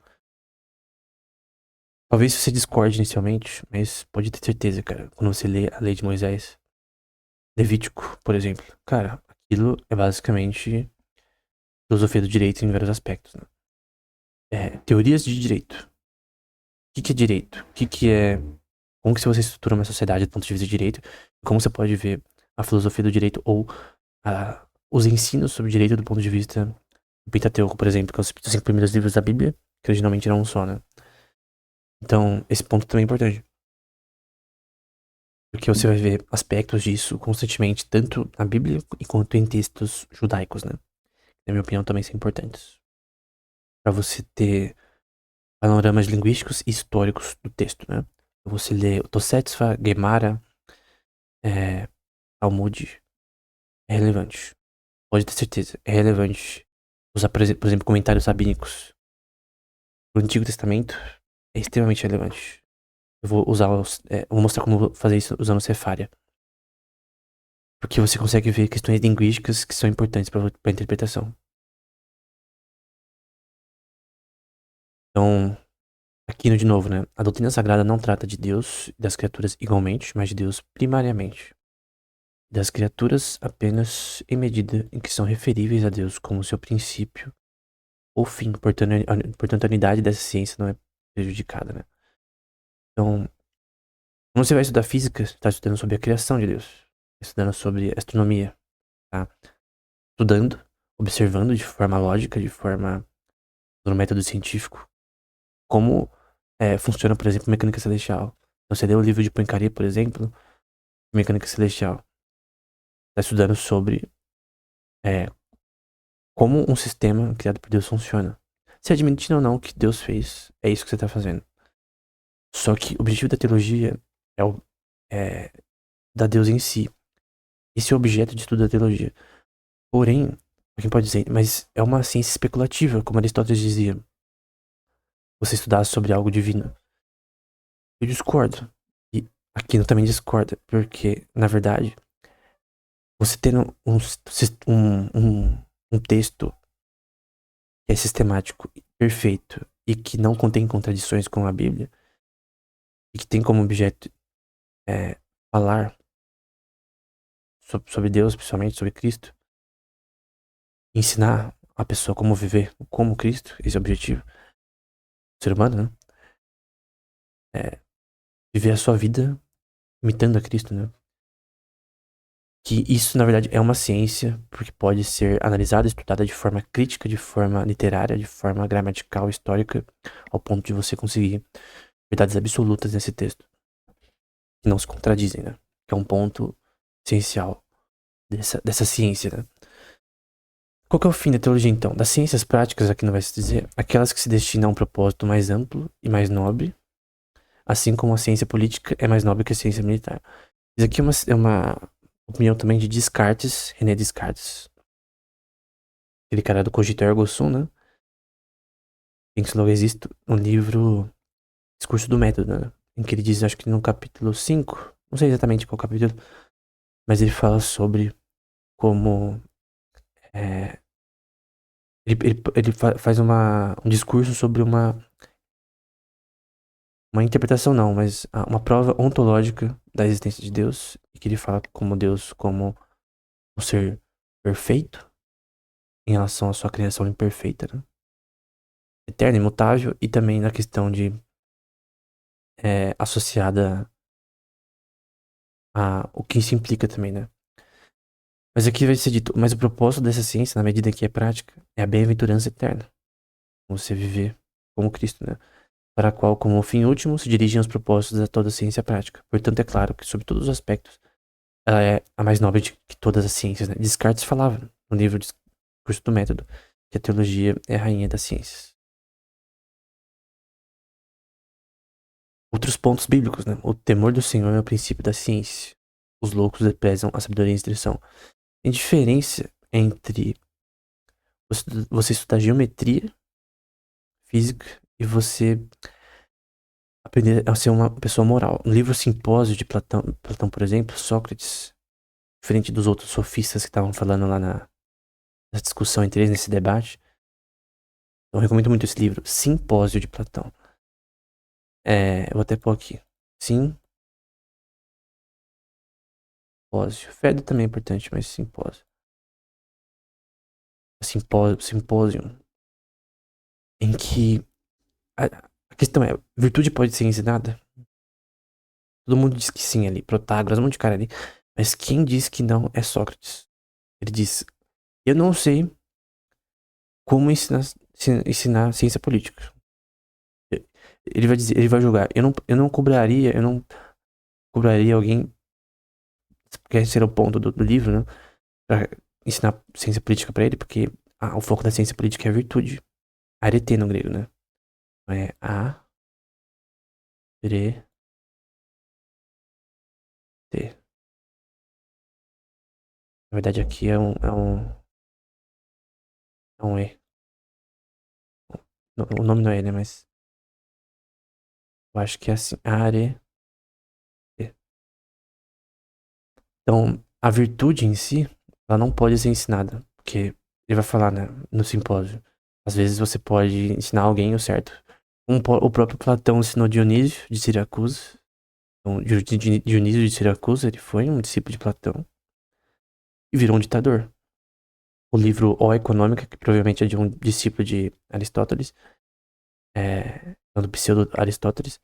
Speaker 1: Talvez você discorde inicialmente, mas pode ter certeza, cara, quando você lê a lei de Moisés, Levítico, por exemplo, cara, aquilo é basicamente filosofia do direito em vários aspectos, né? Teorias de direito. O que é direito? O que é. Como que você estrutura uma sociedade do ponto de vista de direito? Como você pode ver a filosofia do direito ou os ensinos sobre direito do ponto de vista do Pentateuco, por exemplo, que são os 5 primeiros livros da Bíblia, que originalmente eram um só, né? Então, esse ponto também é importante. Porque você vai ver aspectos disso constantemente, tanto na Bíblia quanto em textos judaicos, né? Na minha opinião, também são importantes. Para você ter panoramas linguísticos e históricos do texto, né? Você lê o Tosefta, Gemara, Talmud, é relevante. Pode ter certeza, é relevante. Usar, por exemplo, comentários rabínicos do Antigo Testamento é extremamente relevante. Eu vou usar vou mostrar como fazer isso usando o Cefaria. Porque você consegue ver questões linguísticas que são importantes para a interpretação. Então, aqui de novo, né? A doutrina sagrada não trata de Deus e das criaturas igualmente, mas de Deus primariamente. Das criaturas apenas em medida em que são referíveis a Deus como seu princípio ou fim. Portanto, a unidade dessa ciência não é prejudicada, né? Então, quando você vai estudar física, você está estudando sobre a criação de Deus. Estudando sobre astronomia, tá? Estudando, observando de forma lógica, de forma no método científico, como funciona, por exemplo, mecânica celestial. Então, você lê o livro de Poincaré, por exemplo, mecânica celestial. Está estudando sobre como um sistema criado por Deus funciona. Se admitindo ou não que Deus fez, é isso que você está fazendo. Só que o objetivo da teologia é da Deus em si. Esse é o objeto de estudo da teologia. Porém, quem pode dizer, mas é uma ciência especulativa, como Aristóteles dizia. Você estudar sobre algo divino. Eu discordo. E Aquino também discorda, porque, na verdade, você tendo um texto que é sistemático, perfeito, e que não contém contradições com a Bíblia, e que tem como objeto falar sobre Deus, principalmente sobre Cristo, ensinar a pessoa como viver como Cristo, esse é o objetivo do ser humano, né? Viver a sua vida imitando a Cristo, né? Que isso, na verdade, é uma ciência, porque pode ser analisada, estudada de forma crítica, de forma literária, de forma gramatical, histórica, ao ponto de você conseguir verdades absolutas nesse texto, que não se contradizem, né? Que é um ponto essencial dessa ciência, né? Qual que é o fim da teologia, então? Das ciências práticas, aqui não vai se dizer, aquelas que se destinam a um propósito mais amplo e mais nobre, assim como a ciência política é mais nobre que a ciência militar. Isso aqui é uma opinião também de Descartes, René Descartes. Aquele cara do Cogito Ergo Sum, né? Pense logo existe um livro Discurso do Método, né? Em que ele diz, acho que no capítulo 5 não sei exatamente qual capítulo, mas ele fala sobre como é, ele faz um discurso sobre uma interpretação não, mas uma prova ontológica da existência de Deus, e que ele fala como Deus como um ser perfeito em relação à sua criação imperfeita, né? Eterna, imutável, e também na questão de associada a o que isso implica também, né? Mas aqui vai ser dito, mas o propósito dessa ciência, na medida que é prática, é a bem-aventurança eterna. Você viver como Cristo, né? Para a qual, como fim último, se dirigem os propósitos de toda a ciência prática. Portanto, é claro que, sob todos os aspectos, ela é a mais nobre de que todas as ciências, né? Descartes falava no livro Discurso do Método que a teologia é a rainha das ciências. Outros pontos bíblicos, né? O temor do Senhor é o princípio da ciência. Os loucos desprezam a sabedoria e a instrução. Tem diferença entre você estudar geometria, física, e você aprender a ser uma pessoa moral. No livro Simpósio de Platão, por exemplo, Sócrates, diferente dos outros sofistas que estavam falando lá na discussão entre eles, nesse debate, eu recomendo muito esse livro, Simpósio de Platão. Eu vou até pôr aqui. Simpósio. Fed também é importante, mas simpósio. Simpósio. Em que a questão é, virtude pode ser ensinada? Todo mundo diz que sim ali, Protágoras, um monte de cara ali. Mas quem diz que não é Sócrates. Ele diz, eu não sei como ensinar ciência política. Ele vai dizer, ele vai julgar. Eu não cobraria alguém, porque esse era o ponto do livro, né? Pra ensinar ciência política pra ele, porque o foco da ciência política é a virtude. Arete no grego, né? É arete. Na verdade aqui é um E. O nome não é E, né? Mas eu acho que é assim. Arete. Então, a virtude em si, ela não pode ser ensinada. Porque ele vai falar, né, no simpósio. Às vezes você pode ensinar alguém o certo. O próprio Platão ensinou Dionísio de Siracusa. Então, Dionísio de Siracusa, ele foi um discípulo de Platão e virou um ditador. O livro O Econômica, que provavelmente é de um discípulo de Aristóteles, do pseudo-Aristóteles,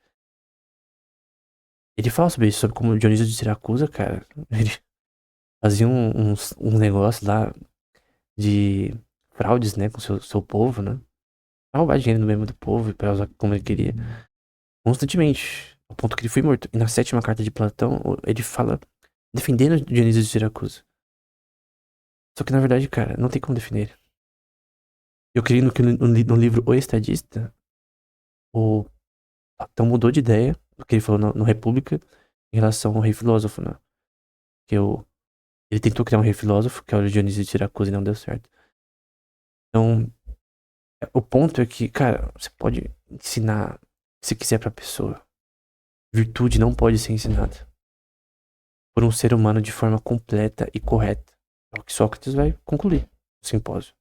Speaker 1: ele fala sobre isso, sobre como Dionísio de Siracusa, cara, ele fazia um negócio lá de fraudes, né, com seu povo, né? Pra roubar dinheiro do mesmo do povo e pra usar como ele queria. Constantemente. Ao ponto que ele foi morto. E na sétima carta de Platão, ele fala defendendo Dionísio de Siracusa. Só que na verdade, cara, não tem como defender. Eu creio que no livro O Estadista, o Platão mudou de ideia do que ele falou no República em relação ao rei filósofo, né? Que ele tentou criar um rei filósofo, que era o Dionísio de Siracusa, e não deu certo. Então, o ponto é que, cara, você pode ensinar se quiser pra pessoa. Virtude não pode ser ensinada por um ser humano de forma completa e correta. É o que Sócrates vai concluir no simpósio.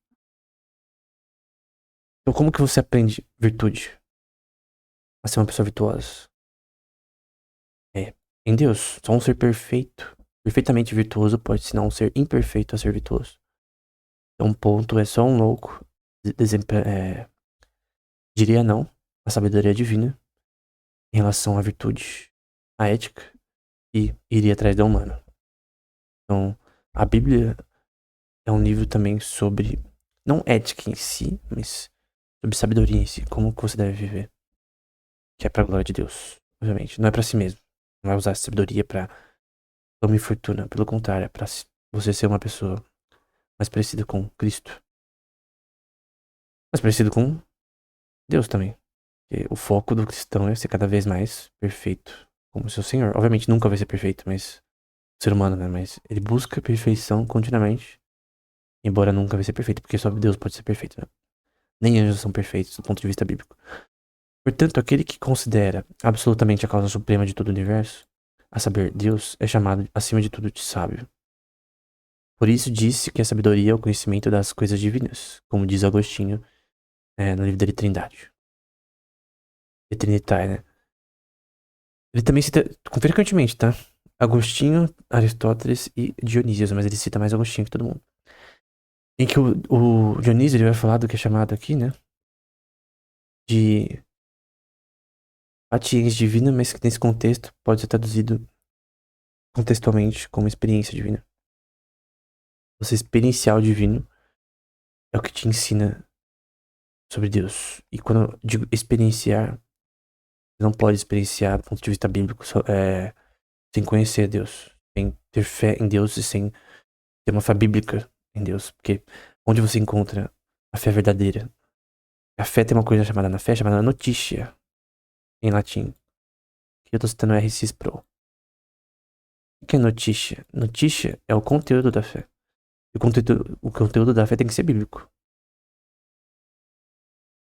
Speaker 1: Então, como que você aprende virtude? A ser uma pessoa virtuosa? Em Deus. Só um ser perfeito, perfeitamente virtuoso, pode ensinar um ser imperfeito a ser virtuoso. Então, ponto é só um louco diria não à sabedoria divina em relação à virtude, à ética, e iria atrás da humana. Então, a Bíblia é um livro também sobre, não ética em si, mas sobre sabedoria em si, como que você deve viver. Que é pra glória de Deus, obviamente. Não é pra si mesmo. Não vai usar essa sabedoria pra fama e fortuna. Pelo contrário, é pra você ser uma pessoa mais parecida com Cristo. Mais parecida com Deus também. Porque o foco do cristão é ser cada vez mais perfeito como seu Senhor. Obviamente nunca vai ser perfeito, mas o ser humano, né? Mas ele busca perfeição continuamente. Embora nunca vai ser perfeito, porque só Deus pode ser perfeito, né? Nem anjos são perfeitos do ponto de vista bíblico. Portanto, aquele que considera absolutamente a causa suprema de todo o universo a saber, Deus, é chamado acima de tudo de sábio. Por isso disse que a sabedoria é o conhecimento das coisas divinas, como diz Agostinho no livro da Trindade. De Trinitai, né? Ele também cita frequentemente, tá? Agostinho, Aristóteles e Dionísio, mas ele cita mais Agostinho que todo mundo. Em que o Dionísio ele vai falar do que é chamado aqui, né? De patiência divina, mas que nesse contexto pode ser traduzido contextualmente como experiência divina. Você experienciar o divino é o que te ensina sobre Deus. E quando eu digo experienciar, você não pode experienciar do ponto de vista bíblico sem conhecer Deus, sem ter fé em Deus e sem ter uma fé bíblica em Deus. Porque onde você encontra a fé verdadeira? A fé tem uma coisa chamada na fé, chamada notícia, em latim. Que eu tô citando R6 Pro. O que é notícia? Notícia é o conteúdo da fé. E o conteúdo da fé tem que ser bíblico.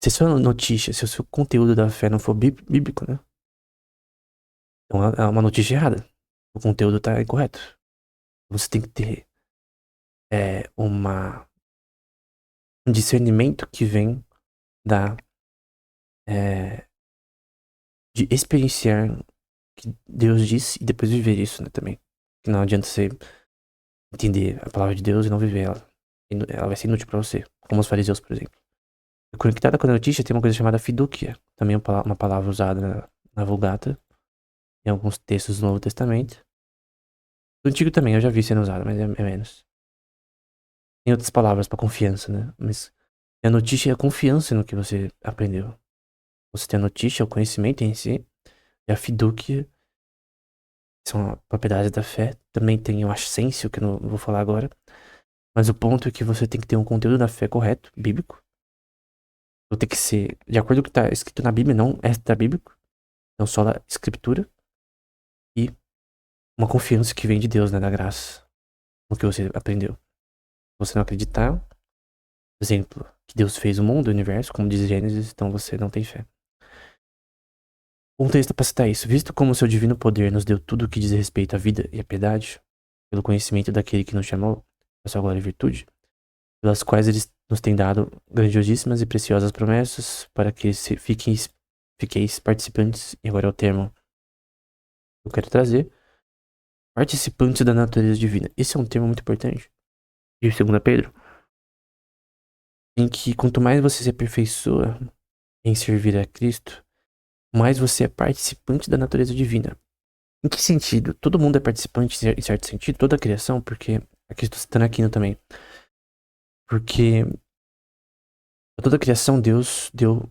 Speaker 1: Se a sua notícia, se o seu conteúdo da fé não for bíblico, né? Então é uma notícia errada. O conteúdo tá incorreto. Você tem que ter um discernimento que vem da de experienciar o que Deus disse e depois viver isso, né, também. Que não adianta você entender a palavra de Deus e não viver ela. Ela vai ser inútil pra você, como os fariseus, por exemplo. Conectada com a notícia tem uma coisa chamada fiducia, também uma palavra usada na Vulgata, em alguns textos do Novo Testamento. Do Antigo também, eu já vi sendo usado, mas é menos. Tem outras palavras pra confiança, né? Mas a notícia é a confiança no que você aprendeu. Você tem a notícia, o conhecimento em si, e a fiducia, que são propriedades da fé. Também tem o ascensio, que eu não vou falar agora. Mas o ponto é que você tem que ter um conteúdo da fé correto, bíblico. Tem que ser de acordo com o que está escrito na Bíblia, não extra-bíblico. Não só da escritura. E uma confiança que vem de Deus, né? Da graça. No que você aprendeu. Se você não acreditar, por exemplo, que Deus fez o mundo, o universo, como diz Gênesis, então você não tem fé. Um texto para citar isso. Visto como o seu divino poder nos deu tudo o que diz respeito à vida e à piedade, pelo conhecimento daquele que nos chamou, a sua glória e virtude, pelas quais ele nos tem dado grandiosíssimas e preciosas promessas, para que fiqueis participantes, e agora é o termo que eu quero trazer, participantes da natureza divina. Esse é um termo muito importante. E 2 Pedro, em que quanto mais você se aperfeiçoa em servir a Cristo, mais você é participante da natureza divina. Em que sentido? Todo mundo é participante em certo sentido, toda a criação, porque aqui estou citando Aquino também. Porque toda a criação Deus deu,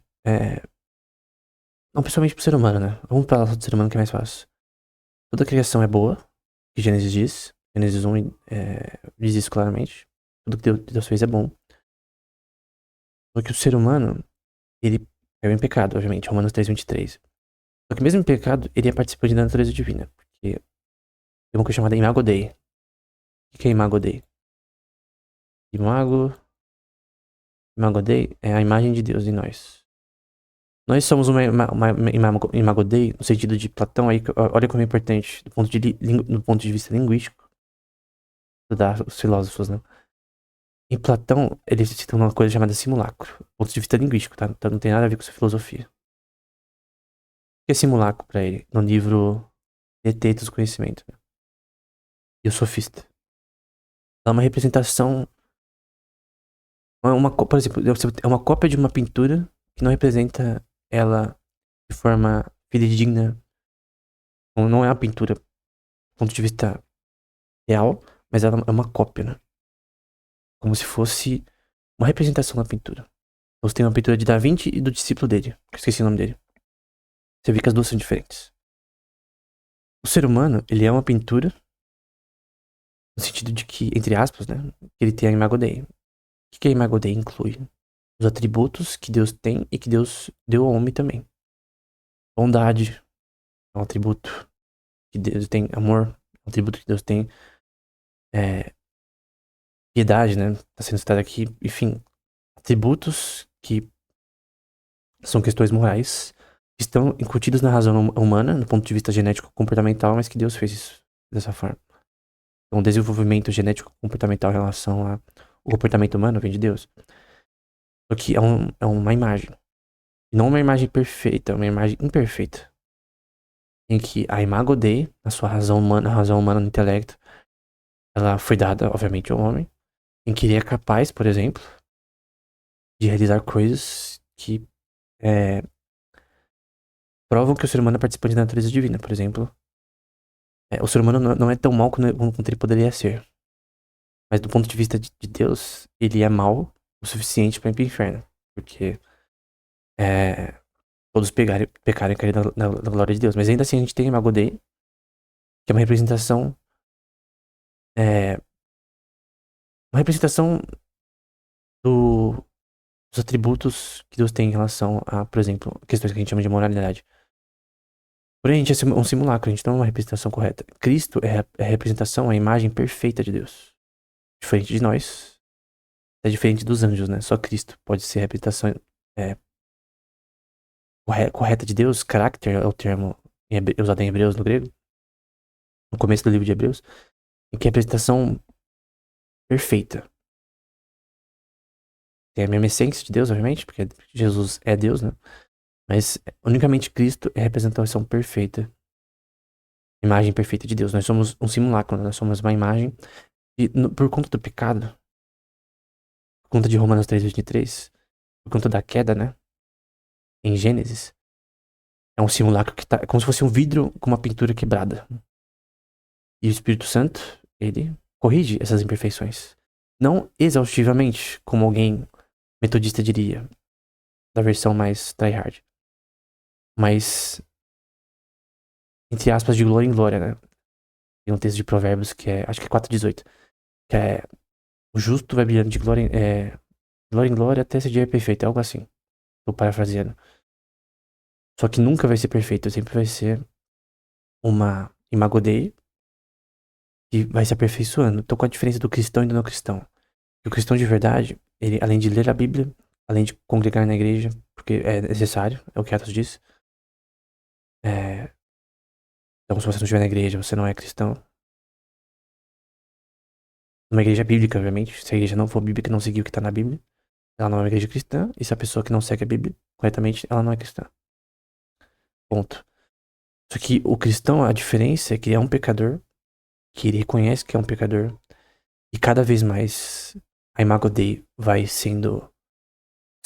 Speaker 1: não principalmente pro ser humano, né? Vamos falar só do ser humano que é mais fácil. Toda a criação é boa, que Gênesis diz. Gênesis 1 diz isso claramente. Tudo que Deus fez é bom. Só que o ser humano, ele caiu em pecado, obviamente. Romanos 3:23. Só que mesmo em pecado, ele é participante da natureza divina. Porque tem uma coisa chamada Imago Dei. O que é Imago Dei? Imago Dei é a imagem de Deus em nós. Nós somos uma Imago Dei, no sentido de Platão, aí, olha como é importante, do ponto de vista linguístico, estudar os filósofos, né? Em Platão, ele cita uma coisa chamada simulacro, do ponto de vista linguístico, tá? Então não tem nada a ver com sua filosofia. O que é simulacro pra ele? No livro Reteitos do Conhecimento, né? E o Sofista. É uma representação, por exemplo, é uma cópia de uma pintura que não representa ela de forma fidedigna. Não é uma pintura do ponto de vista real, mas ela é uma cópia, né? Como se fosse uma representação da pintura. Você tem uma pintura de Da Vinci e do discípulo dele, que eu esqueci o nome dele. Você vê que as duas são diferentes. O ser humano, ele é uma pintura, no sentido de que, entre aspas, né, ele tem a Imago Dei. O que a Imago Dei inclui? Os atributos que Deus tem e que Deus deu ao homem também. Bondade é um atributo que Deus tem. Amor é um atributo que Deus tem. Piedade, né, tá sendo citado aqui. Enfim, atributos que são questões morais estão incutidos na razão humana, do ponto de vista genético comportamental, mas que Deus fez isso dessa forma. Então, o desenvolvimento genético comportamental em relação ao comportamento humano vem de Deus. Só que é uma imagem. Não uma imagem perfeita, é uma imagem imperfeita. Em que a imago Dei, a razão humana no intelecto, ela foi dada, obviamente, ao homem, em que ele é capaz, por exemplo, de realizar coisas que provam que o ser humano é participante da natureza divina. Por exemplo, o ser humano não é tão mau quanto ele poderia ser. Mas do ponto de vista de Deus, ele é mau o suficiente para ir pro inferno. Porque é, todos pecaram e caíram na glória de Deus. Mas ainda assim a gente tem a imago Dei, que é é, uma representação do, dos atributos que Deus tem em relação a, por exemplo, questões que a gente chama de moralidade. Porém, a gente é um simulacro, a gente não é uma representação correta. Cristo é a representação, a imagem perfeita de Deus. Diferente de nós, é diferente dos anjos, né? Só Cristo pode ser a representação é, correta de Deus. Carácter é o termo usado em Hebreus, no grego, no começo do livro de Hebreus, em que é a representação perfeita. Tem a mesma essência de Deus, obviamente, porque Jesus é Deus, né? Mas unicamente Cristo é a representação perfeita, imagem perfeita de Deus. Nós somos um simulacro, né? Nós somos uma imagem. E por conta do pecado, por conta de Romanos 3:23, por conta da queda, né? Em Gênesis, é um simulacro que tá. É como se fosse um vidro com uma pintura quebrada. E o Espírito Santo, ele corrige essas imperfeições. Não exaustivamente, como alguém metodista diria, da versão mais tryhard. Mas, entre aspas, de glória em glória, né? Tem um texto de Provérbios que é, acho que é 4:18, que é: o justo vai brilhando de glória em glória até esse dia perfeito. É algo assim. Tô parafraseando. Só que nunca vai ser perfeito, sempre vai ser uma imago Dei que vai se aperfeiçoando. Então, qual a diferença do cristão e do não cristão? O cristão de verdade, ele, além de ler a Bíblia, além de congregar na igreja, porque é necessário, é o que Atos diz. Então, se você não estiver na igreja, você não é cristão. Uma igreja bíblica, obviamente. Se a igreja não for bíblica, não seguir o que está na Bíblia, ela não é uma igreja cristã. E se a pessoa que não segue a Bíblia corretamente, ela não é cristã. Ponto. Só que o cristão, a diferença é que ele é um pecador, que ele reconhece que é um pecador, e cada vez mais a imago Dei vai sendo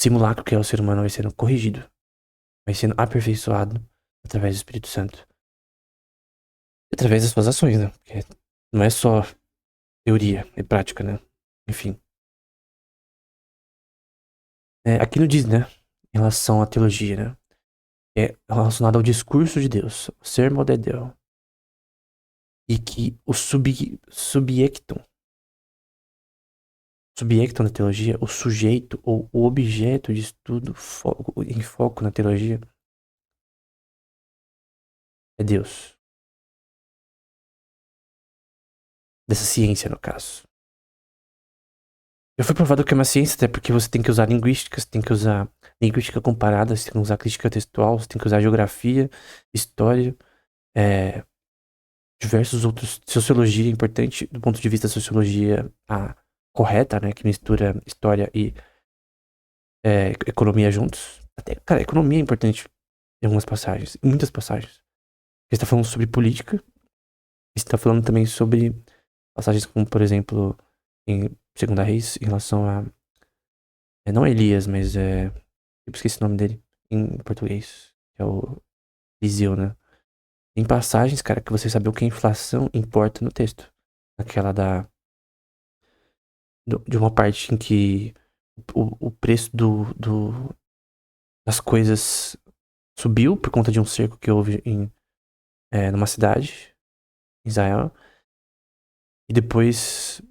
Speaker 1: simulacro que é o ser humano, vai sendo corrigido, vai sendo aperfeiçoado através do Espírito Santo. Através das suas ações, né? Porque não é só teoria e prática, né? Enfim. Aqui não diz, né? Em relação à teologia, né? É relacionado ao discurso de Deus, o sermo de Deus. E que o subjectum da teologia, o sujeito ou o objeto de estudo em foco na teologia é Deus. Dessa ciência, no caso. Já foi provado que é uma ciência, até porque você tem que usar linguística, você tem que usar linguística comparada, você tem que usar crítica textual, você tem que usar geografia, história, diversos outros. Sociologia é importante, do ponto de vista da sociologia a correta, né? Que mistura história e economia juntos. Até, cara, economia é importante em algumas passagens, em muitas passagens. Você está falando sobre política, você está falando também sobre passagens como, por exemplo, em Segunda Reis, em relação a. Não Elias, mas eu esqueci o nome dele em português. Que é o Eliseu, né? Tem passagens, cara, que você sabe o que a inflação importa no texto. Aquela de uma parte em que o preço das coisas subiu por conta de um cerco que houve numa cidade, em Israel. E depois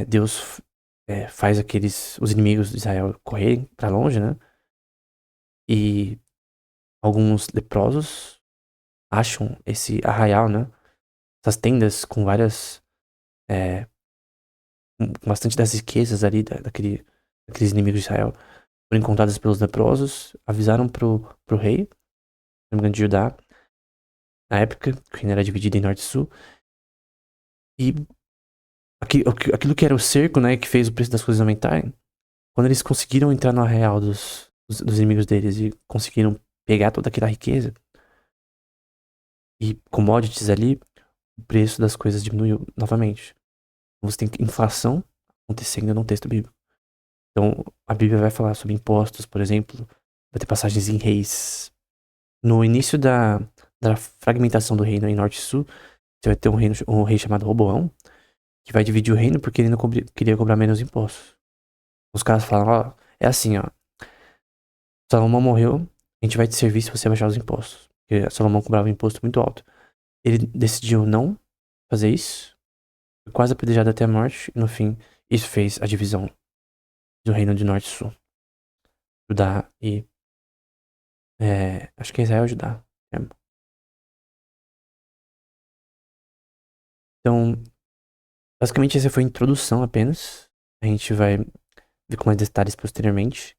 Speaker 1: Deus faz os inimigos de Israel correrem pra longe, né? E alguns leprosos acham esse arraial, né? Essas tendas com várias. Com bastante das riquezas ali daqueles inimigos de Israel foram encontradas pelos leprosos, avisaram pro rei. não me engano, de Judá, na época, que o reino era dividido em norte e sul. E aquilo que era o cerco, né, que fez o preço das coisas aumentarem, quando eles conseguiram entrar no arraial dos inimigos deles e conseguiram pegar toda aquela riqueza e commodities ali, o preço das coisas diminuiu novamente. Você tem inflação acontecendo no texto bíblico. Então, a Bíblia vai falar sobre impostos, por exemplo, vai ter passagens em reis. No início da fragmentação do reino em norte e sul, você vai ter um rei chamado Roboão, que vai dividir o reino porque ele não queria cobrar menos impostos. Os caras falam, ó, é assim, ó, Salomão morreu, a gente vai te servir se você baixar os impostos. Porque Salomão cobrava um imposto muito alto. Ele decidiu não fazer isso, foi quase apedrejado até a morte, e no fim, isso fez a divisão do reino de norte e sul. Judá e... acho que é Israel e Judá. É. Então, basicamente essa foi a introdução apenas. A gente vai ver com mais detalhes posteriormente.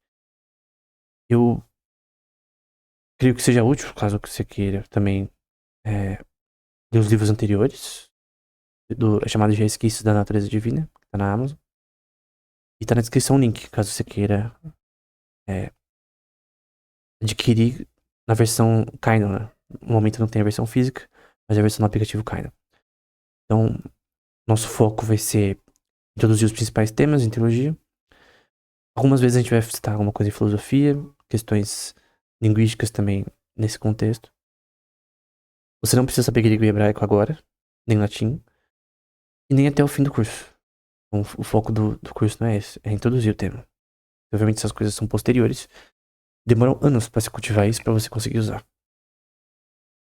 Speaker 1: Eu creio que seja útil, caso que você queira também ler os livros anteriores, é chamado de Resquícios da Natureza Divina, que tá na Amazon. E tá na descrição o link, caso você queira adquirir na versão Kindle, né? No momento não tem a versão física, mas é a versão no aplicativo Kindle. Então, nosso foco vai ser introduzir os principais temas em teologia. Algumas vezes a gente vai citar alguma coisa em filosofia, questões linguísticas também nesse contexto. Você não precisa saber grego e hebraico agora, nem latim, e nem até o fim do curso. Então, o foco do curso não é esse, é introduzir o tema. Obviamente essas coisas são posteriores. Demoram anos pra se cultivar isso pra você conseguir usar.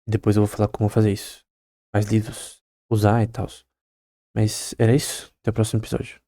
Speaker 1: E depois eu vou falar como fazer isso. Mais livros, usar e tal. Mas era isso. Até o próximo episódio.